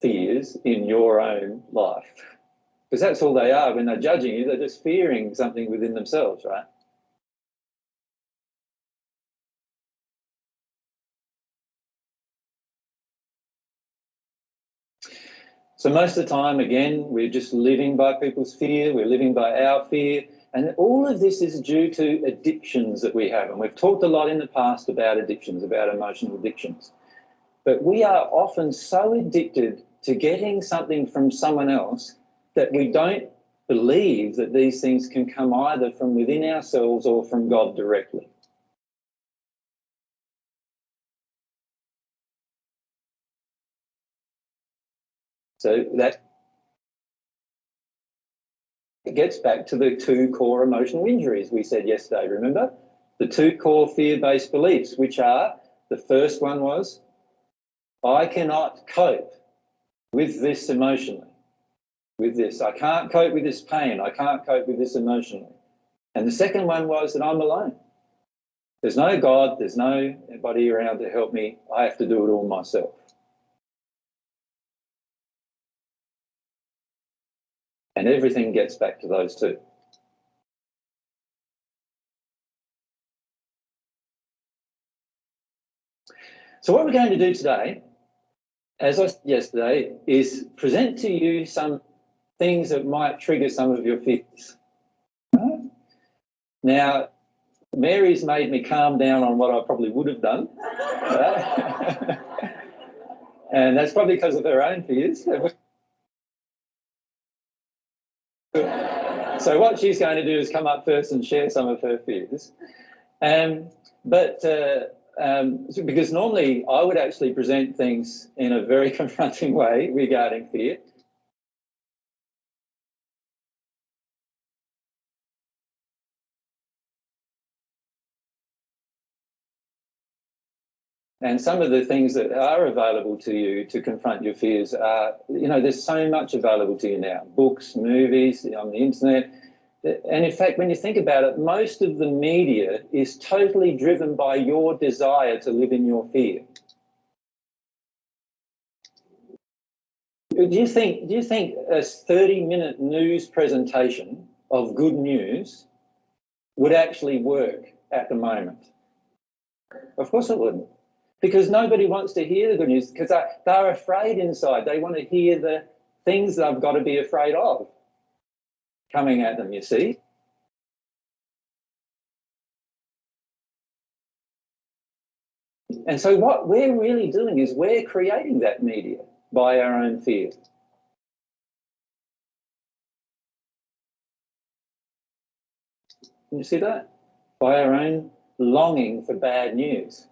fears in your own life? Because that's all they are when they're judging you. They're just fearing something within themselves, right? So most of the time, again, we're just living by people's fear. We're living by our fear. And all of this is due to addictions that we have. And we've talked a lot in the past about addictions, about emotional addictions. But we are often so addicted to getting something from someone else that we don't believe that these things can come either from within ourselves or from God directly. So that it gets back to the two core emotional injuries we said yesterday, remember? The two core fear-based beliefs, which are, the first one was, I cannot cope with this emotionally, with this. I can't cope with this pain. I can't cope with this emotionally. And the second one was that I'm alone. There's no God, there's nobody around to help me. I have to do it all myself. And everything gets back to those two. So what we're going to do today, as I said yesterday, is present to you some things that might trigger some of your fears. Right? Now, Mary's made me calm down on what I probably would have done. Right? And that's probably because of her own fears. So what she's going to do is come up first and share some of her fears. Because normally I would actually present things in a very confronting way regarding fear. And some of the things that are available to you to confront your fears are, there's so much available to you now. Books, movies, on the internet. And in fact, when you think about it, most of the media is totally driven by your desire to live in your fear. Do you think a 30-minute news presentation of good news would actually work at the moment? Of course it wouldn't. Because nobody wants to hear the good news because they're afraid inside. They want to hear the things they've got to be afraid of coming at them, you see. And so what we're really doing is we're creating that media by our own fear. Can you see that? By our own longing for bad news.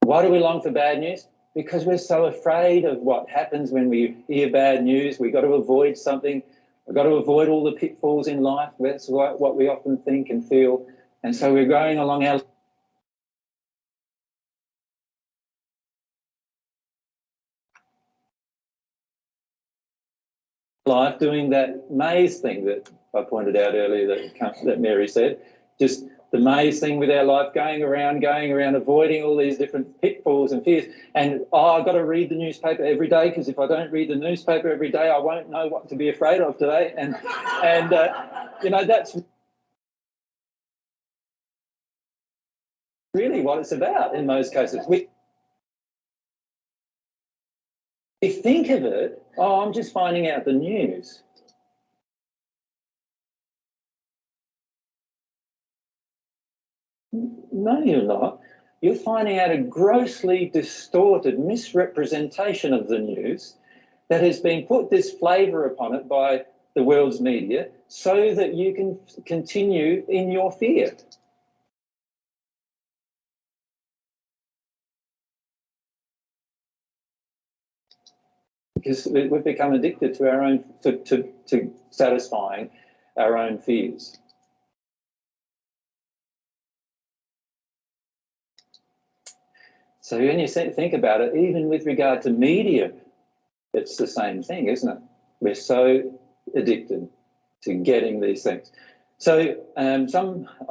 Why do we long for bad news? Because we're so afraid of what happens when we hear bad news. We've got to avoid something. We've got to avoid all the pitfalls in life. That's what we often think and feel. And so we're going along our life doing that maze thing that I pointed out earlier that Mary said. Just the maze thing with our life, going around, avoiding all these different pitfalls and fears. And, I've got to read the newspaper every day because if I don't read the newspaper every day, I won't know what to be afraid of today. And that's really what it's about in most cases. We think of it, I'm just finding out the news. No, you're not. You're finding out a grossly distorted misrepresentation of the news that has been put this flavour upon it by the world's media so that you can continue in your fear. because we've become addicted to our own, to satisfying our own fears. So when you think about it, even with regard to media, it's the same thing, isn't it? We're so addicted to getting these things. So I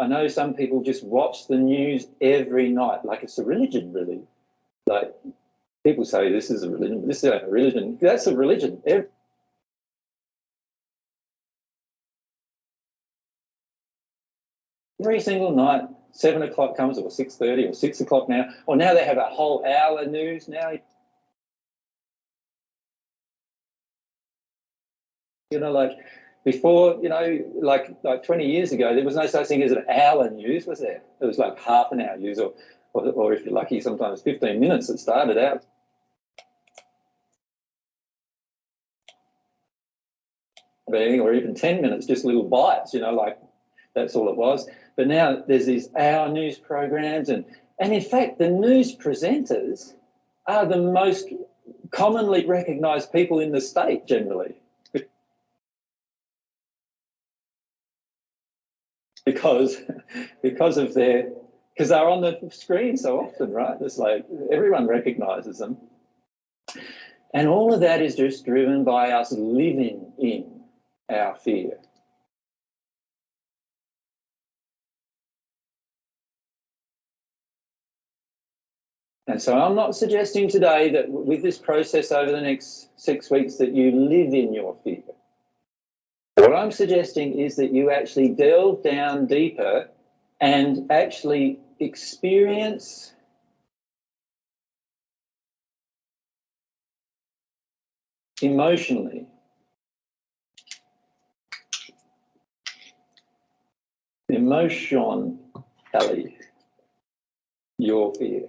know some people just watch the news every night, like it's a religion, really. Like people say this is a religion, but this isn't a religion. That's a religion. Every single night, 7 o'clock comes, or 6:30, or 6 o'clock now, or now they have a whole hour news now. You know, like before, you know, like 20 years ago, there was no such thing as an hour news, was there? It was like half an hour news, or if you're lucky, sometimes 15 minutes it started out. Or even 10 minutes, just little bites, you know, like that's all it was. But now there's these hour news programs, and in fact, the news presenters are the most commonly recognised people in the state generally. Because they're on the screen so often, right? It's like everyone recognises them. And all of that is just driven by us living in our fear. And so I'm not suggesting today that with this process over the next 6 weeks that you live in your fear. What I'm suggesting is that you actually delve down deeper and actually experience emotionally your fear.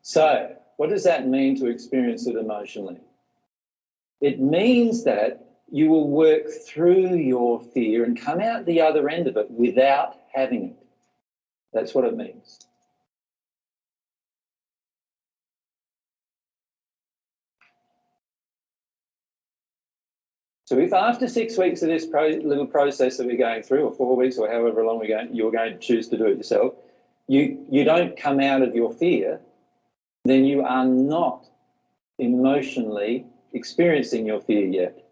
So what does that mean to experience it emotionally? It means that you will work through your fear and come out the other end of it without having it. That's what it means. So if after 6 weeks of this little process that we're going through, or 4 weeks, or however long you're going to choose to do it yourself, you don't come out of your fear, then you are not emotionally experiencing your fear yet.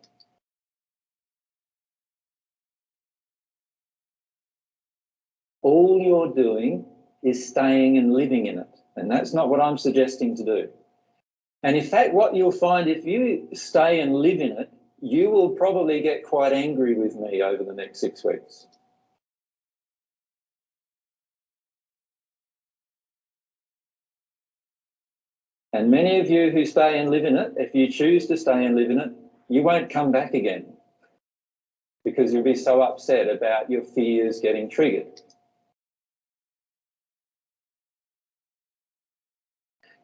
All you're doing is staying and living in it. And that's not what I'm suggesting to do. And in fact, what you'll find if you stay and live in it, you will probably get quite angry with me over the next 6 weeks. And many of you who stay and live in it, if you choose to stay and live in it, you won't come back again because you'll be so upset about your fears getting triggered.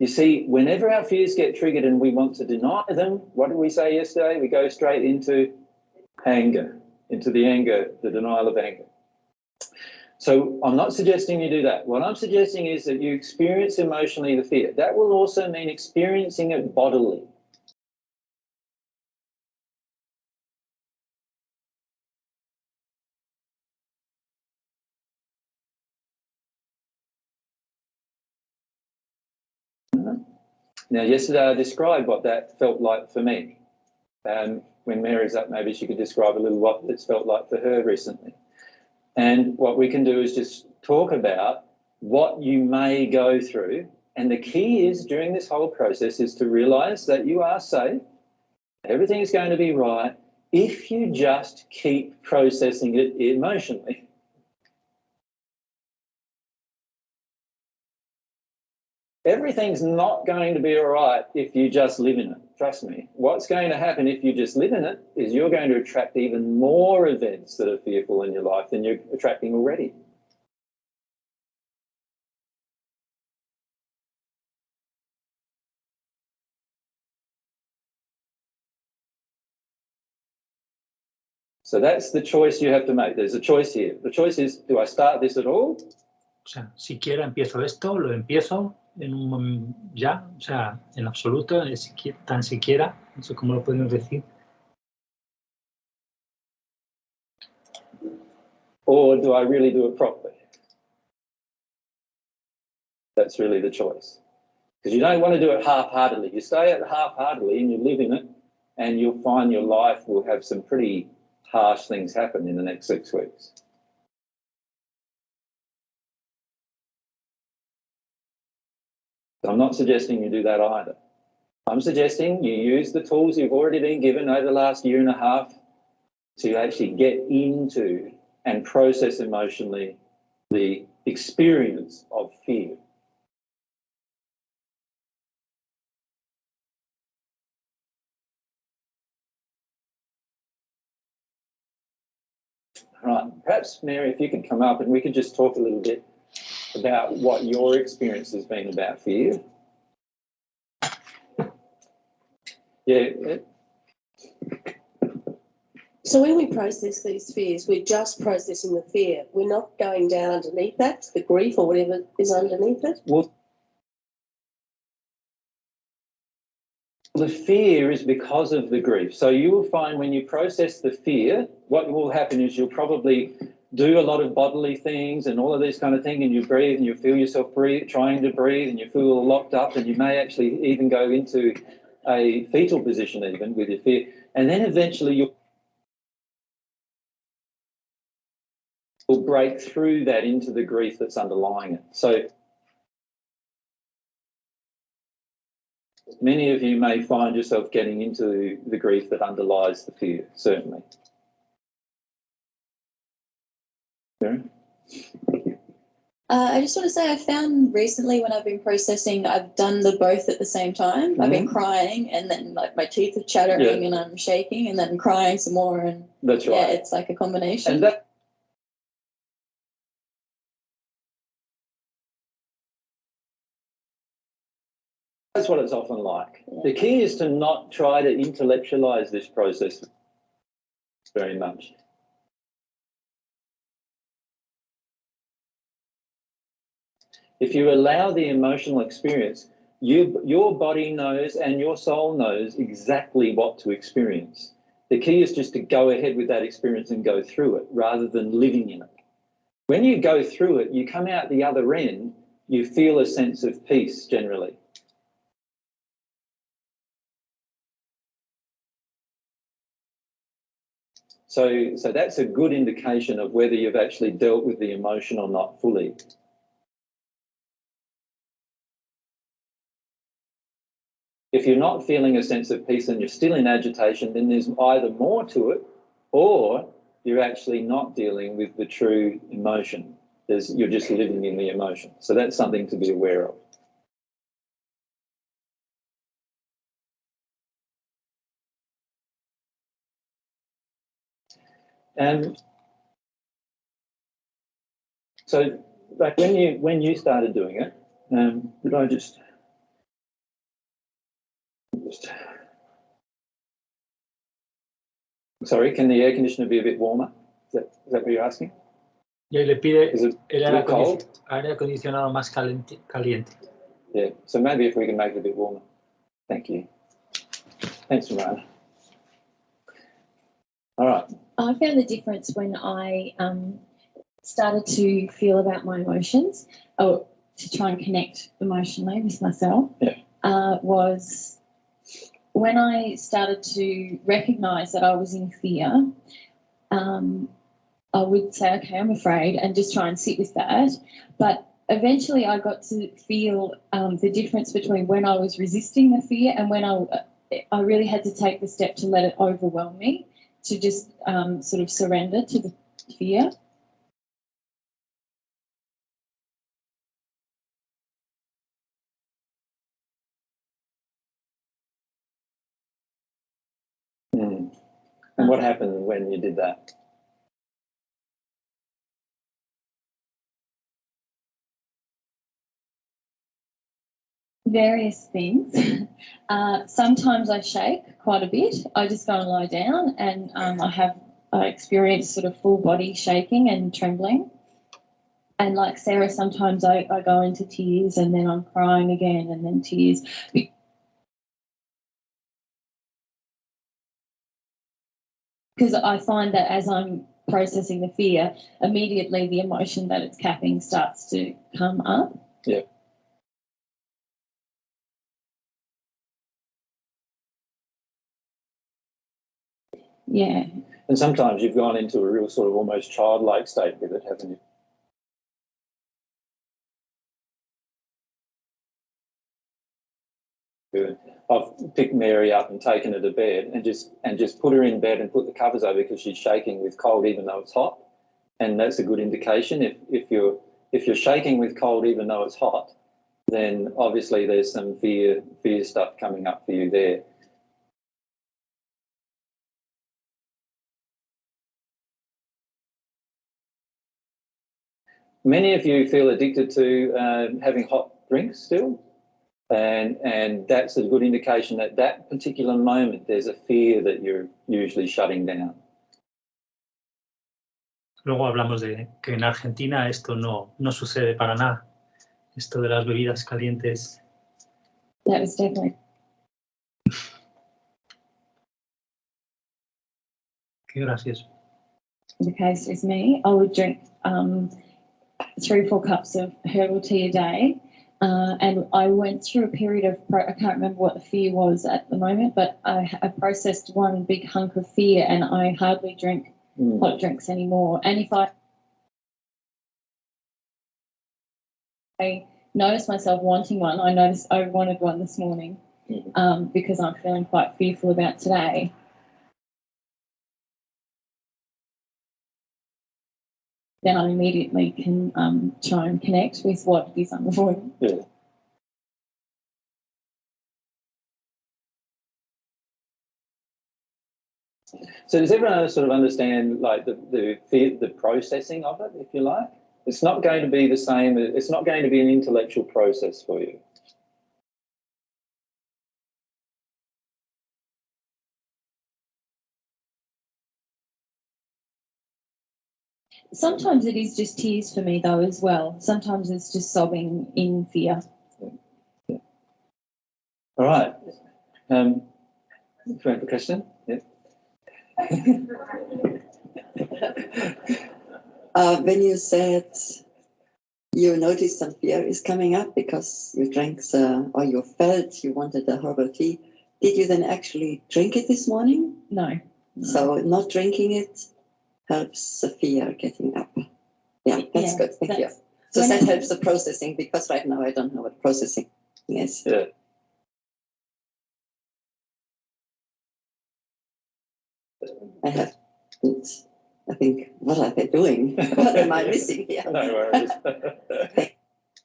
You see, whenever our fears get triggered and we want to deny them, what did we say yesterday? We go straight into anger, into the anger, the denial of anger. So I'm not suggesting you do that. What I'm suggesting is that you experience emotionally the fear. That will also mean experiencing it bodily. Now, yesterday I described what that felt like for me. When Mary's up, maybe she could describe a little what it's felt like for her recently. And what we can do is just talk about what you may go through. And the key is during this whole process is to realise that you are safe. Everything is going to be right if you just keep processing it emotionally. Everything's not going to be all right if you just live in it. Trust me. What's going to happen if you just live in it is you're going to attract even more events that are fearful in your life than you're attracting already. So that's the choice you have to make. There's a choice here. The choice is, do I start this at all? sea, siquiera empiezo esto, lo empiezo en un ya, o sea, en absoluto, tan siquiera, no sé cómo lo podemos decir. Or do I really do it properly? That's really the choice. Because you don't want to do it half-heartedly. You stay at half-heartedly and you live in it, and you'll find your life will have some pretty harsh things happen in the next 6 weeks. I'm not suggesting you do that either. I'm suggesting you use the tools you've already been given over the last year and a half to actually get into and process emotionally the experience of fear. All right, perhaps, Mary, if you could come up and we could just talk a little bit about what your experience has been about fear. Yeah. So when we process these fears, we're just processing the fear. We're not going down underneath that, the grief or whatever is underneath it. Well, the fear is because of the grief. So you will find when you process the fear, what will happen is you'll probably do a lot of bodily things and all of these kind of things, and you breathe and you feel yourself trying to breathe, and you feel locked up, and you may actually even go into a fetal position even with your fear. And then eventually you'll break through that into the grief that's underlying it. So many of you may find yourself getting into the grief that underlies the fear, certainly. Mary? I just want to say I found recently when I've been processing, I've done the both at the same time. I've been crying and then like my teeth are chattering and I'm shaking and then crying some more. And that's right. Yeah, it's like a combination. And that's what it's often like. Yeah. The key is to not try to intellectualize this process very much. If you allow the emotional experience, your body knows and your soul knows exactly what to experience. The key is just to go ahead with that experience and go through it rather than living in it. When you go through it, you come out the other end, you feel a sense of peace generally. So that's a good indication of whether you've actually dealt with the emotion or not fully. If you're not feeling a sense of peace and you're still in agitation, then there's either more to it or you're actually not dealing with the true emotion. You're just living in the emotion. So that's something to be aware of. And so like when you started doing it, did I just sorry, can the air conditioner be a bit warmer? Is that what you're asking? Y le pide Is it el cold? aire acondicionado más caliente. Yeah, so maybe if we can make it a bit warmer. Thank you. Thanks, Marana. All right. I found the difference when I started to feel about my emotions, or to try and connect emotionally with myself, was when I started to recognise that I was in fear. I would say, okay, I'm afraid, and just try and sit with that. But eventually I got to feel the difference between when I was resisting the fear and when I really had to take the step to let it overwhelm me, to just sort of surrender to the fear. And what happened when you did that? Various things. Sometimes I shake quite a bit. I just go and lie down and I experience sort of full body shaking and trembling. And like Sarah, sometimes I go into tears and then I'm crying again and then tears. Because I find that as I'm processing the fear, immediately the emotion that it's capping starts to come up. Yeah. Yeah. And sometimes you've gone into a real sort of almost childlike state with it, haven't you? Good. I've picked Mary up and taken her to bed and just put her in bed and put the covers over because she's shaking with cold even though it's hot. And that's a good indication. If you're shaking with cold even though it's hot, then obviously there's some fear stuff coming up for you there. Many of you feel addicted to having hot drinks still. And that's a good indication that that particular moment there's a fear that you're usually shutting down. Luego hablamos de que en Argentina esto no sucede para nada. Esto de las bebidas calientes. That was definitely. Qué gracioso. The case with me, I would drink 3 or 4 cups of herbal tea a day. And I went through a period of, I can't remember what the fear was at the moment, but I processed one big hunk of fear and I hardly drink hot drinks anymore. And if I notice myself wanting one, I noticed I wanted one this morning because I'm feeling quite fearful about today. Then I immediately can try and connect with what it is I'm avoiding. Yeah. So does everyone sort of understand like the processing of it, if you like? It's not going to be the same. It's not going to be an intellectual process for you. Sometimes it is just tears for me though as well. Sometimes it's just sobbing in fear. Yeah. All right. Do you have a question? Yeah. When you said you noticed some fear is coming up because you drank or you felt you wanted a herbal tea, did you then actually drink it this morning? No. So not drinking it helps the fear getting up. Yeah, that's good. Thank you. So that helps the processing because right now I don't know what processing is. Yeah. I think, what are they doing? What am I missing here? No worries.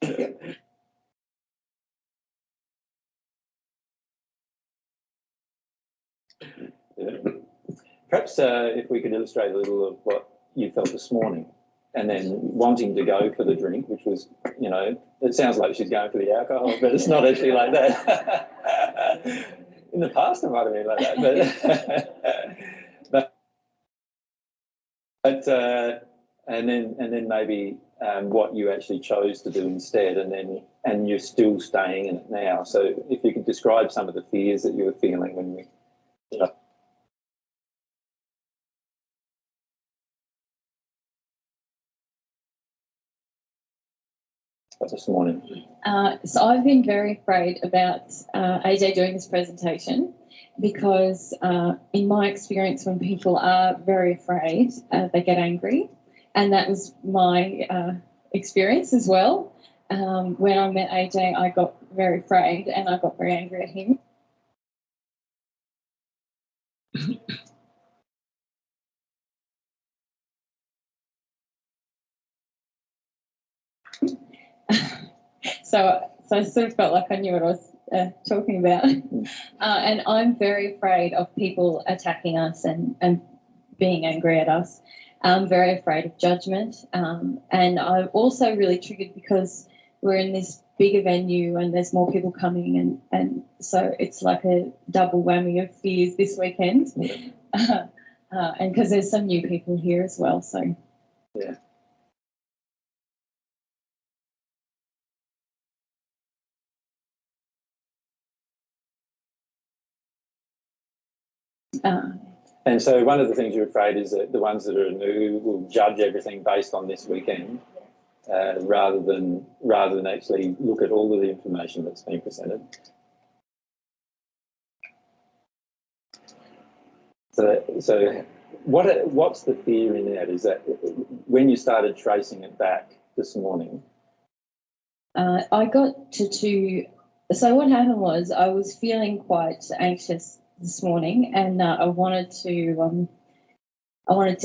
Thank you. Yeah. Perhaps if we could illustrate a little of what you felt this morning and then wanting to go for the drink, which was, you know, it sounds like she's going for the alcohol, but it's not actually like that. In the past it might have been like that, but and then maybe what you actually chose to do instead, and you're still staying in it now. So if you could describe some of the fears that you were feeling when we, you know. This morning. So I've been very afraid about AJ doing this presentation because in my experience when people are very afraid, they get angry, and that was my experience as well. When I met AJ, I got very afraid and I got very angry at him. So I sort of felt like I knew what I was talking about. And I'm very afraid of people attacking us and being angry at us. I'm very afraid of judgment. And I'm also really triggered because we're in this bigger venue and there's more people coming, and so it's like a double whammy of fears this weekend. And because there's some new people here as well. So yeah. And so one of the things you're afraid is that the ones that are new will judge everything based on this weekend, rather than actually look at all of the information that's been presented. So what's the fear in that? Is that when you started tracing it back this morning? I got to two. So what happened was I was feeling quite anxious this morning, and I wanted to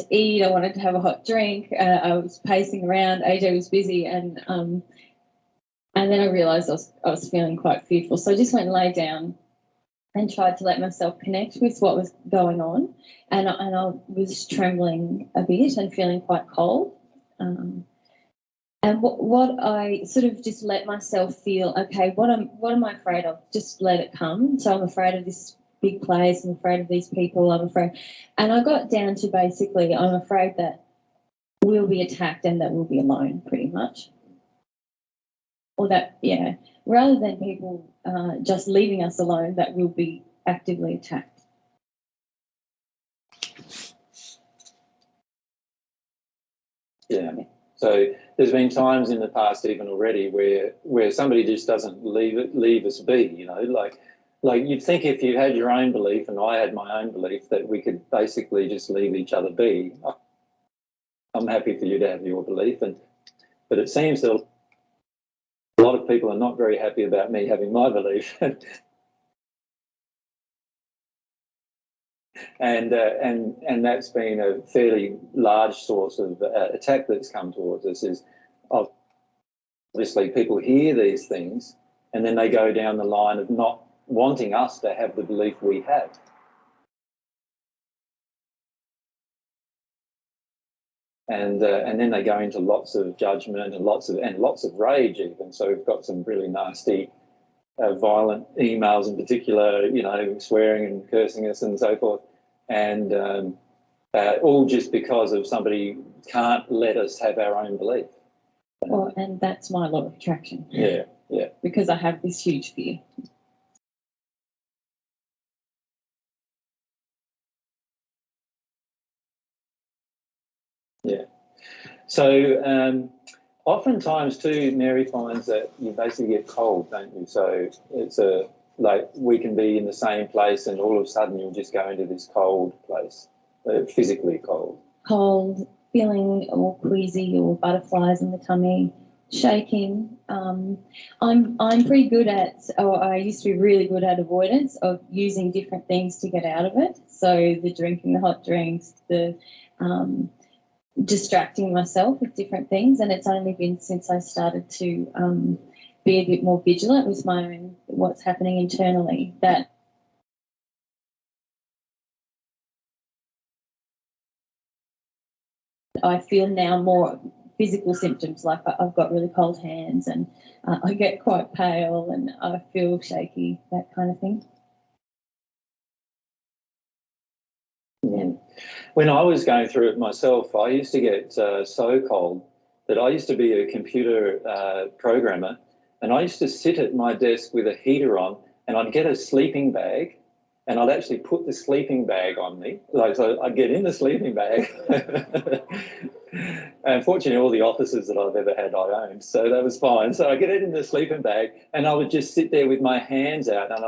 eat. I wanted to have a hot drink. I was pacing around. AJ was busy, and then I realised I was feeling quite fearful. So I just went and lay down and tried to let myself connect with what was going on, and I was trembling a bit and feeling quite cold. And what I sort of just let myself feel, okay, what am I afraid of? Just let it come. So I'm afraid of this big place. I'm afraid of these people. I'm afraid. And I got down to basically, I'm afraid that we'll be attacked and that we'll be alone, pretty much. Or that, yeah, rather than people just leaving us alone, that we'll be actively attacked. Yeah. So there's been times in the past, even already, where somebody just doesn't leave us be. You know, like you'd think if you had your own belief and I had my own belief that we could basically just leave each other be. I'm happy for you to have your belief, but it seems that a lot of people are not very happy about me having my belief. And that's been a fairly large source of attack that's come towards us. Is obviously people hear these things and then they go down the line of not wanting us to have the belief we have. And then they go into lots of judgment and lots of rage even. So we've got some really nasty, violent emails in particular, you know, swearing and cursing us and so forth. And all just because of somebody can't let us have our own belief. Well, and that's my law of attraction. Yeah, yeah. Because I have this huge fear. Yeah. So oftentimes too, Mary finds that you basically get cold, don't you? So it's like we can be in the same place and all of a sudden you'll just go into this cold place, physically cold. Cold, feeling all queasy or butterflies in the tummy, shaking. I'm pretty good at, or I used to be really good at avoidance of using different things to get out of it. So the drinking the hot drinks, the distracting myself with different things, and it's only been since I started to be a bit more vigilant with my own what's happening internally that I feel now more physical symptoms, like I've got really cold hands and I get quite pale and I feel shaky, that kind of thing. Yeah. When I was going through it myself, I used to get so cold that I used to be a computer programmer, and I used to sit at my desk with a heater on, and I'd get a sleeping bag and I'd actually put the sleeping bag on me. Like, so I'd get in the sleeping bag. And fortunately, all the offices that I've ever had, I owned, so that was fine. So I get it in the sleeping bag and I would just sit there with my hands out and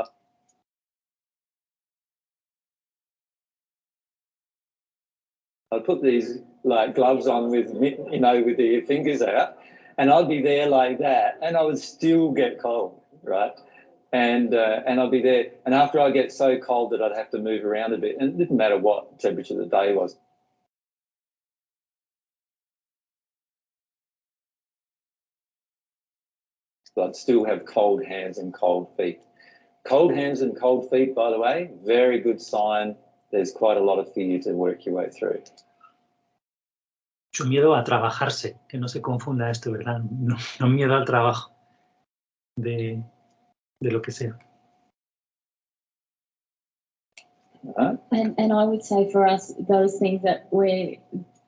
I'd put these like gloves on with, you know, with the fingers out, and I'd be there like that and I would still get cold, right? And I'd be there, and after I get so cold that I'd have to move around a bit, and it didn't matter what temperature the day was. But I'd still have cold hands and cold feet. Cold hands and cold feet, by the way, very good sign. There's quite a lot of fear to work your way through. Mucho miedo a trabajarse, que no se confunda esto, ¿verdad? No miedo al trabajo de lo que sea. And I would say for us, those things that we're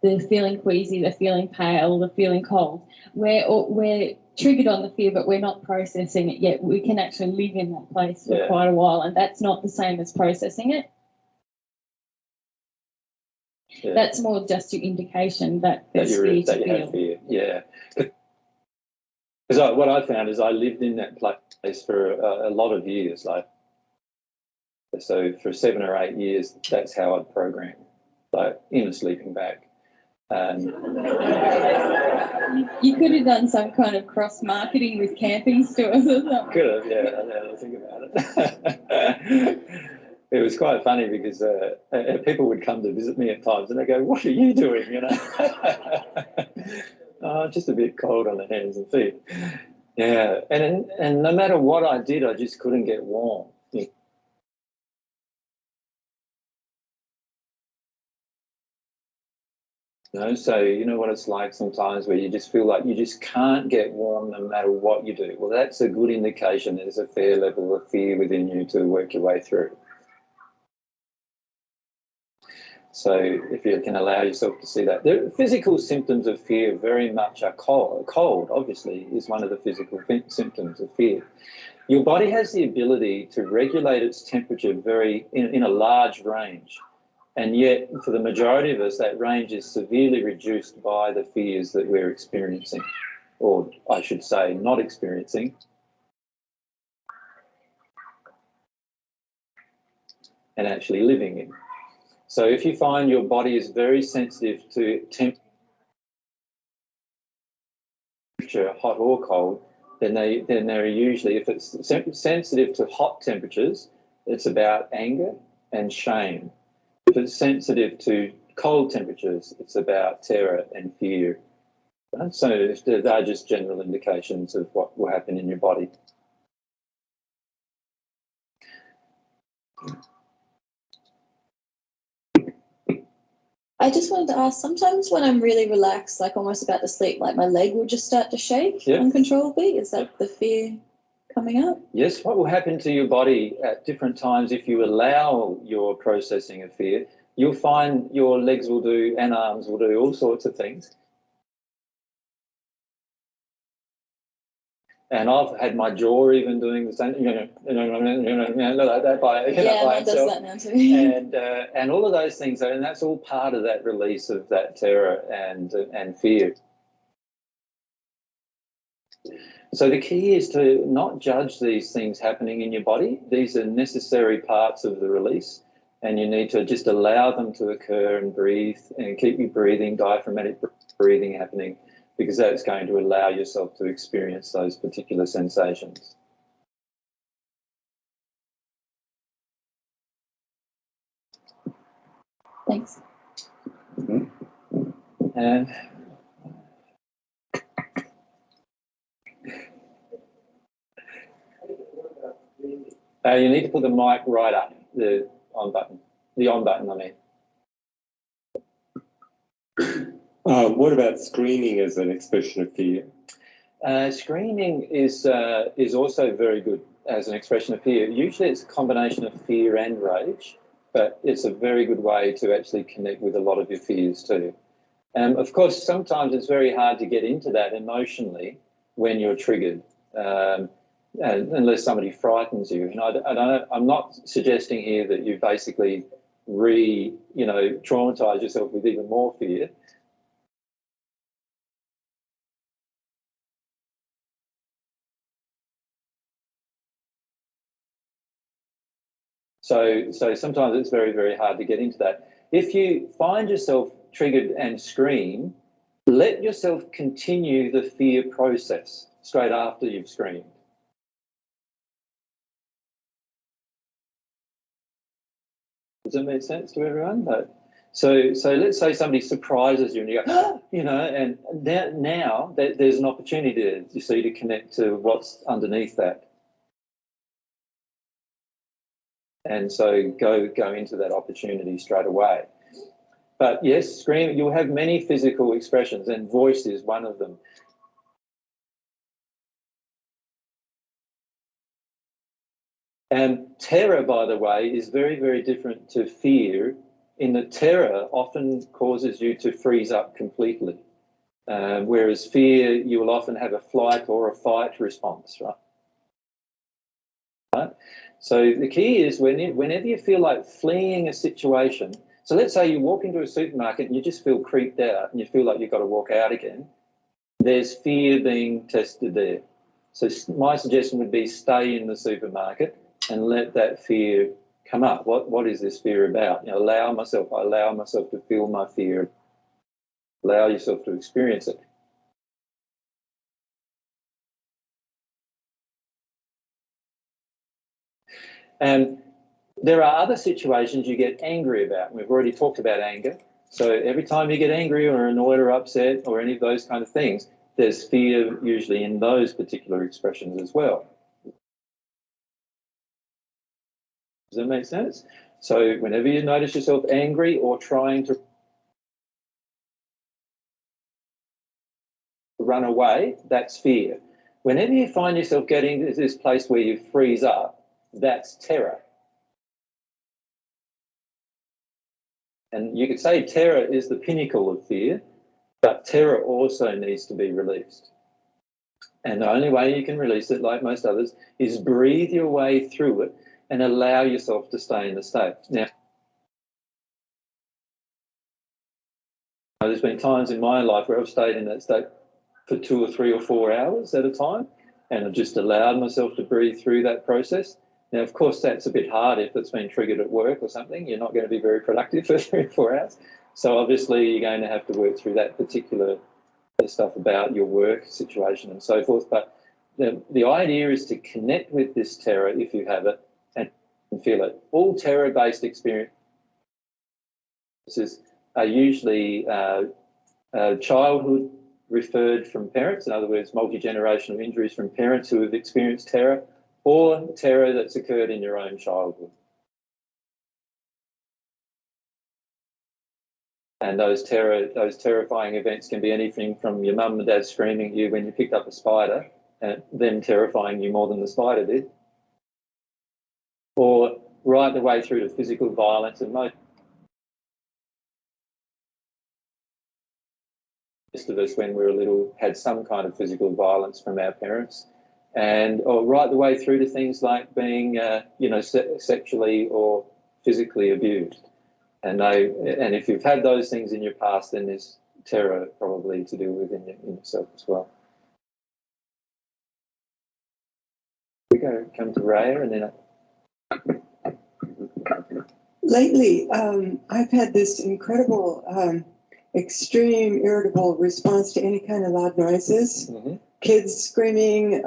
the feeling queasy, the feeling pale, the feeling cold, we're triggered on the fear, but we're not processing it yet. We can actually live in that place for quite a while, and that's not the same as processing it. That's more just your indication that there's fear to feel. Have fear. Yeah. Because what I found is I lived in that place for a lot of years. Like, so for 7 or 8 years, that's how I'd program, like in a sleeping bag. You could have done some kind of cross-marketing with camping stores or something. Could have, yeah. Now I think about it. It was quite funny because people would come to visit me at times and they go, "What are you doing?" You know, oh, just a bit cold on the hands and feet. Yeah, and no matter what I did, I just couldn't get warm. You know, so you know what it's like sometimes where you just feel like you just can't get warm no matter what you do. Well, that's a good indication there's a fair level of fear within you to work your way through. So if you can allow yourself to see that. The physical symptoms of fear very much are cold. Cold, obviously, is one of the physical symptoms of fear. Your body has the ability to regulate its temperature in a large range. And yet, for the majority of us, that range is severely reduced by the fears that we're experiencing, or I should say, not experiencing. And actually living in. So if you find your body is very sensitive to temperature, hot or cold, then they're usually, if it's sensitive to hot temperatures, it's about anger and shame. If it's sensitive to cold temperatures, it's about terror and fear. Right? So they're just general indications of what will happen in your body. I just wanted to ask, sometimes when I'm really relaxed, like almost about to sleep, like my leg will just start to shake uncontrollably. Is that the fear coming up? Yes, what will happen to your body at different times if you allow your processing of fear, you'll find your legs will do and arms will do all sorts of things. And I've had my jaw even doing the same, like that by mine does that now too. And all of those things, and that's all part of that release of that terror and fear. So the key is to not judge these things happening in your body. These are necessary parts of the release, and you need to just allow them to occur and breathe and keep your breathing, diaphragmatic breathing happening, because that's going to allow yourself to experience those particular sensations. Thanks. And you need to put the mic right up, the on button, I mean. What about screaming as an expression of fear? Screaming is also very good as an expression of fear. Usually it's a combination of fear and rage, but it's a very good way to actually connect with a lot of your fears too. Of course, sometimes it's very hard to get into that emotionally when you're triggered, unless somebody frightens you. And I'm not suggesting here that you basically traumatize yourself with even more fear. So sometimes it's very, very hard to get into that. If you find yourself triggered and scream, let yourself continue the fear process straight after you've screamed. Does that make sense to everyone? So let's say somebody surprises you and you go, and now there's an opportunity you see to connect to what's underneath that. And so go into that opportunity straight away. But yes, scream, you'll have many physical expressions, and voice is one of them. And terror, by the way, is very, very different to fear, in that terror often causes you to freeze up completely, whereas fear, you will often have a flight or a fight response, right? So the key is whenever you feel like fleeing a situation, So let's say you walk into a supermarket and you just feel creeped out and you feel like you've got to walk out again. There's fear being tested there. So my suggestion would be stay in the supermarket and let that fear come up. What is this fear about? You know, I allow myself to feel my fear. Allow yourself to experience it. And there are other situations you get angry about. We've already talked about anger. So every time you get angry or annoyed or upset or any of those kind of things, there's fear usually in those particular expressions as well. Does that make sense? So whenever you notice yourself angry or trying to run away, that's fear. Whenever you find yourself getting to this place where you freeze up, that's terror. And you could say terror is the pinnacle of fear, but terror also needs to be released. And the only way you can release it, like most others, is breathe your way through it and allow yourself to stay in the state. Now, there's been times in my life where I've stayed in that state for 2 or 3 or 4 hours at a time, and I've just allowed myself to breathe through that process. Now, of course, that's a bit hard if it's been triggered at work or something. You're not going to be very productive for 3 or 4 hours. So obviously you're going to have to work through that particular stuff about your work situation and so forth. But the idea is to connect with this terror, if you have it, and feel it. All terror-based experiences are usually childhood referred from parents, in other words, multi-generational injuries from parents who have experienced terror, or terror that's occurred in your own childhood. And those terrifying events can be anything from your mum and dad screaming at you when you picked up a spider and them terrifying you more than the spider did, or right the way through to physical violence. And most of us, when we were little, had some kind of physical violence from our parents, or right the way through to things like being, sexually or physically abused. And if you've had those things in your past, then there's terror probably to deal with in yourself as well. We come to Raya and then. Lately, I've had this incredible, extreme irritable response to any kind of loud noises. Mm-hmm. Kids screaming.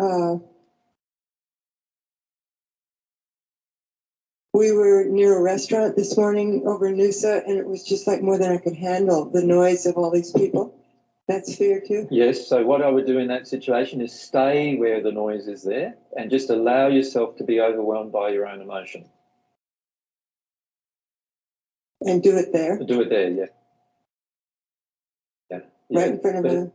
We were near a restaurant this morning over in Noosa, and it was just like more than I could handle, the noise of all these people. That's fear too? Yes, so what I would do in that situation is stay where the noise is there and just allow yourself to be overwhelmed by your own emotion. And do it there? Do it there, yeah. Right in front of them.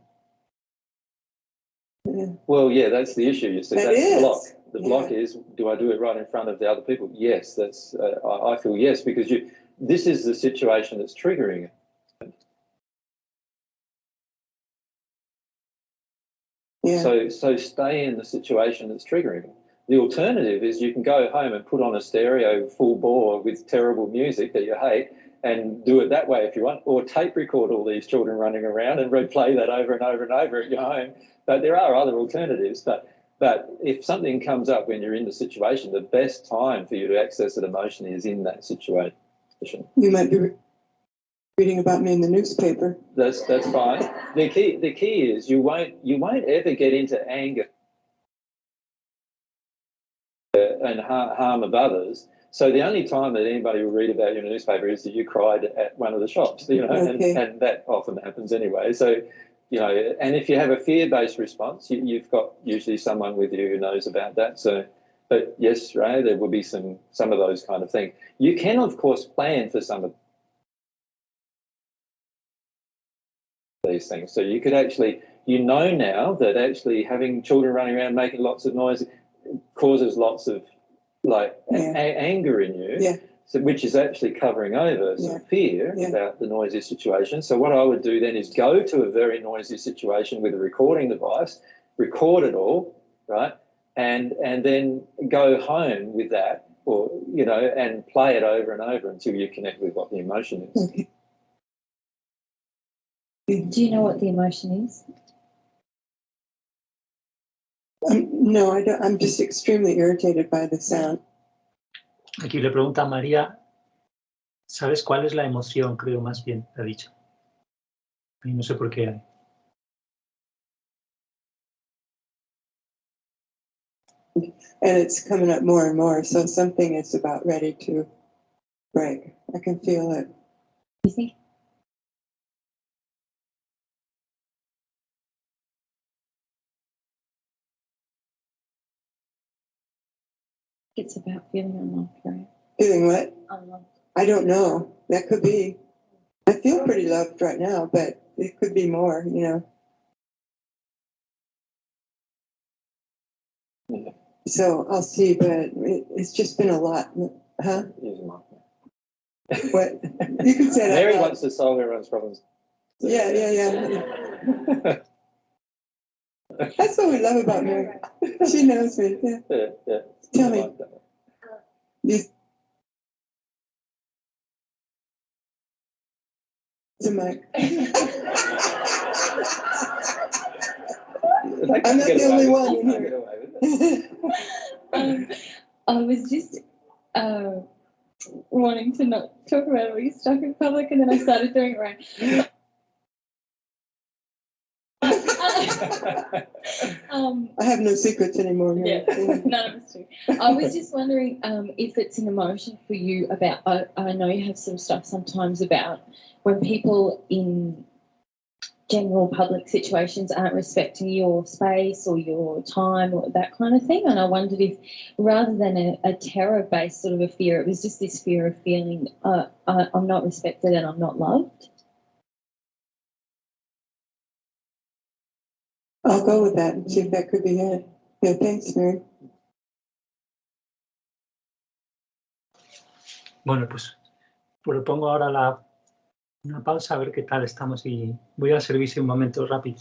Yeah. Well, yeah, that's the issue, you see. That's the block. The block Yeah. is, do I do it right in front of the other people? Yes, that's. I feel yes, because this is the situation that's triggering it. Yeah. So stay in the situation that's triggering it. The alternative is you can go home and put on a stereo full bore with terrible music that you hate and do it that way if you want, or tape record all these children running around and replay that over and over and over at your home. But there are other alternatives. But if something comes up when you're in the situation, the best time for you to access it emotionally is in that situation. You might be reading about me in the newspaper. That's fine. The key is you won't ever get into anger and harm of others. So the only time that anybody will read about you in a newspaper is that you cried at one of the shops, Okay. and that often happens anyway. So, and if you have a fear-based response, you've got usually someone with you who knows about that. So, but yes, Ray, there will be some of those kind of things. You can, of course, plan for some of these things. So you could actually, now that actually having children running around making lots of noise causes lots of anger in you, so, which is actually covering over some fear about the noisy situation. So what I would do then is go to a very noisy situation with a recording device, record it all, right, and then go home with that or, you know, and play it over and over until you connect with what the emotion is. Okay. Do you know what the emotion is? No, I don't. I'm just extremely irritated by the sound. Aquí le pregunta a María, ¿sabes cuál es la emoción? Creo más bien, te ha dicho. Y no sé por qué. And it's coming up more and more, so something is about ready to break. I can feel it. You think? It's about feeling unloved, right? Feeling what? Unloved. I don't know. That could be. I feel pretty loved right now, but it could be more, you know. Yeah. So I'll see, but it's just been a lot. Huh? What? You can say that. Mary wants to solve everyone's problems. Yeah. That's what we love about Mary. She knows me. Yeah. Yeah. Tell me. To Mike. I'm not the only one in here. I was just wanting to not talk about all your stuff in public, and then I started doing it right. I have no secrets anymore. Yeah, none of us do. I was just wondering if it's an emotion for you about, I know you have some stuff sometimes about when people in general public situations aren't respecting your space or your time or that kind of thing. And I wondered if rather than a terror-based sort of a fear, it was just this fear of feeling I'm not respected and I'm not loved. I'll go with that and see if that could be it. Yeah, thanks, Mary. Bueno, pues propongo ahora una pausa a ver qué tal estamos y voy al servicio un momento rápido.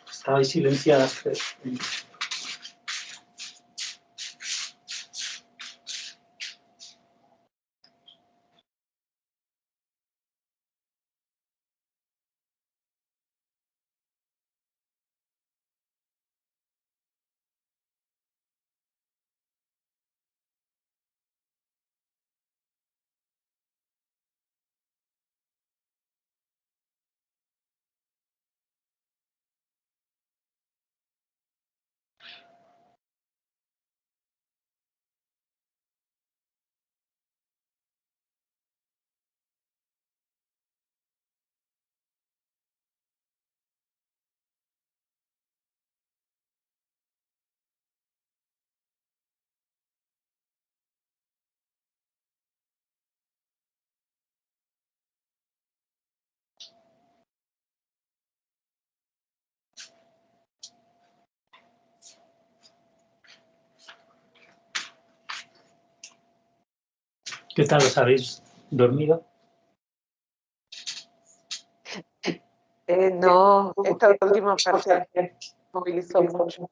Estabais silenciadas. Pero... ¿Qué tal? ¿Os habéis dormido? No, esta última parte me movilizó mucho.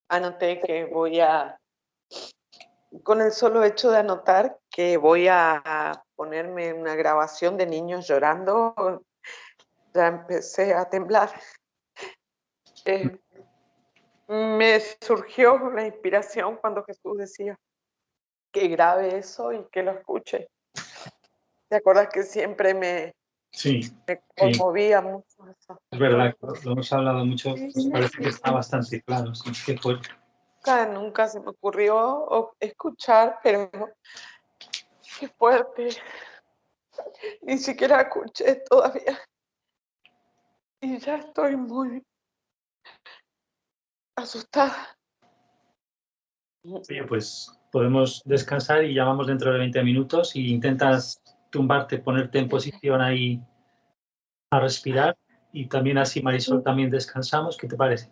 Anoté que con el solo hecho de anotar que voy a ponerme una grabación de niños llorando, ya empecé a temblar. Me surgió la inspiración cuando Jesús decía que grabe eso y que lo escuche. ¿Te acuerdas que siempre me conmovía mucho eso? Es verdad, lo hemos hablado mucho, pues parece que está bastante claro. Sí, qué fuerte. Nunca se me ocurrió escuchar, pero qué fuerte. Ni siquiera escuché todavía. Y ya estoy muy asustada. Oye, pues podemos descansar y llamamos dentro de 20 minutos y intentas tumbarte, ponerte en posición ahí a respirar y también así Marysol también descansamos. ¿Qué te parece?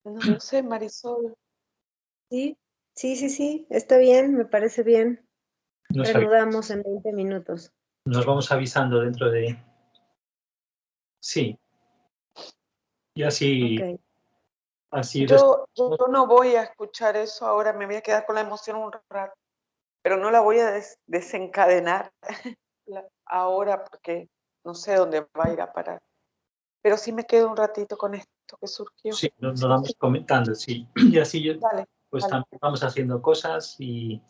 No sé, Marysol. Sí, está bien, me parece bien. No Reanudamos en 20 minutos. nos vamos avisando dentro de... Sí. Y así... Ok. así Yo no voy a escuchar eso ahora, me voy a quedar con la emoción un rato, pero no la voy a desencadenar ahora porque no sé dónde va a ir a parar. Pero sí me quedo un ratito con esto que surgió. Sí, nos vamos comentando, sí. Y así Dale, pues dale. también vamos haciendo cosas y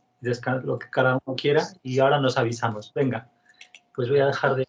lo que cada uno quiera y ahora nos avisamos. Venga, pues voy a dejar de...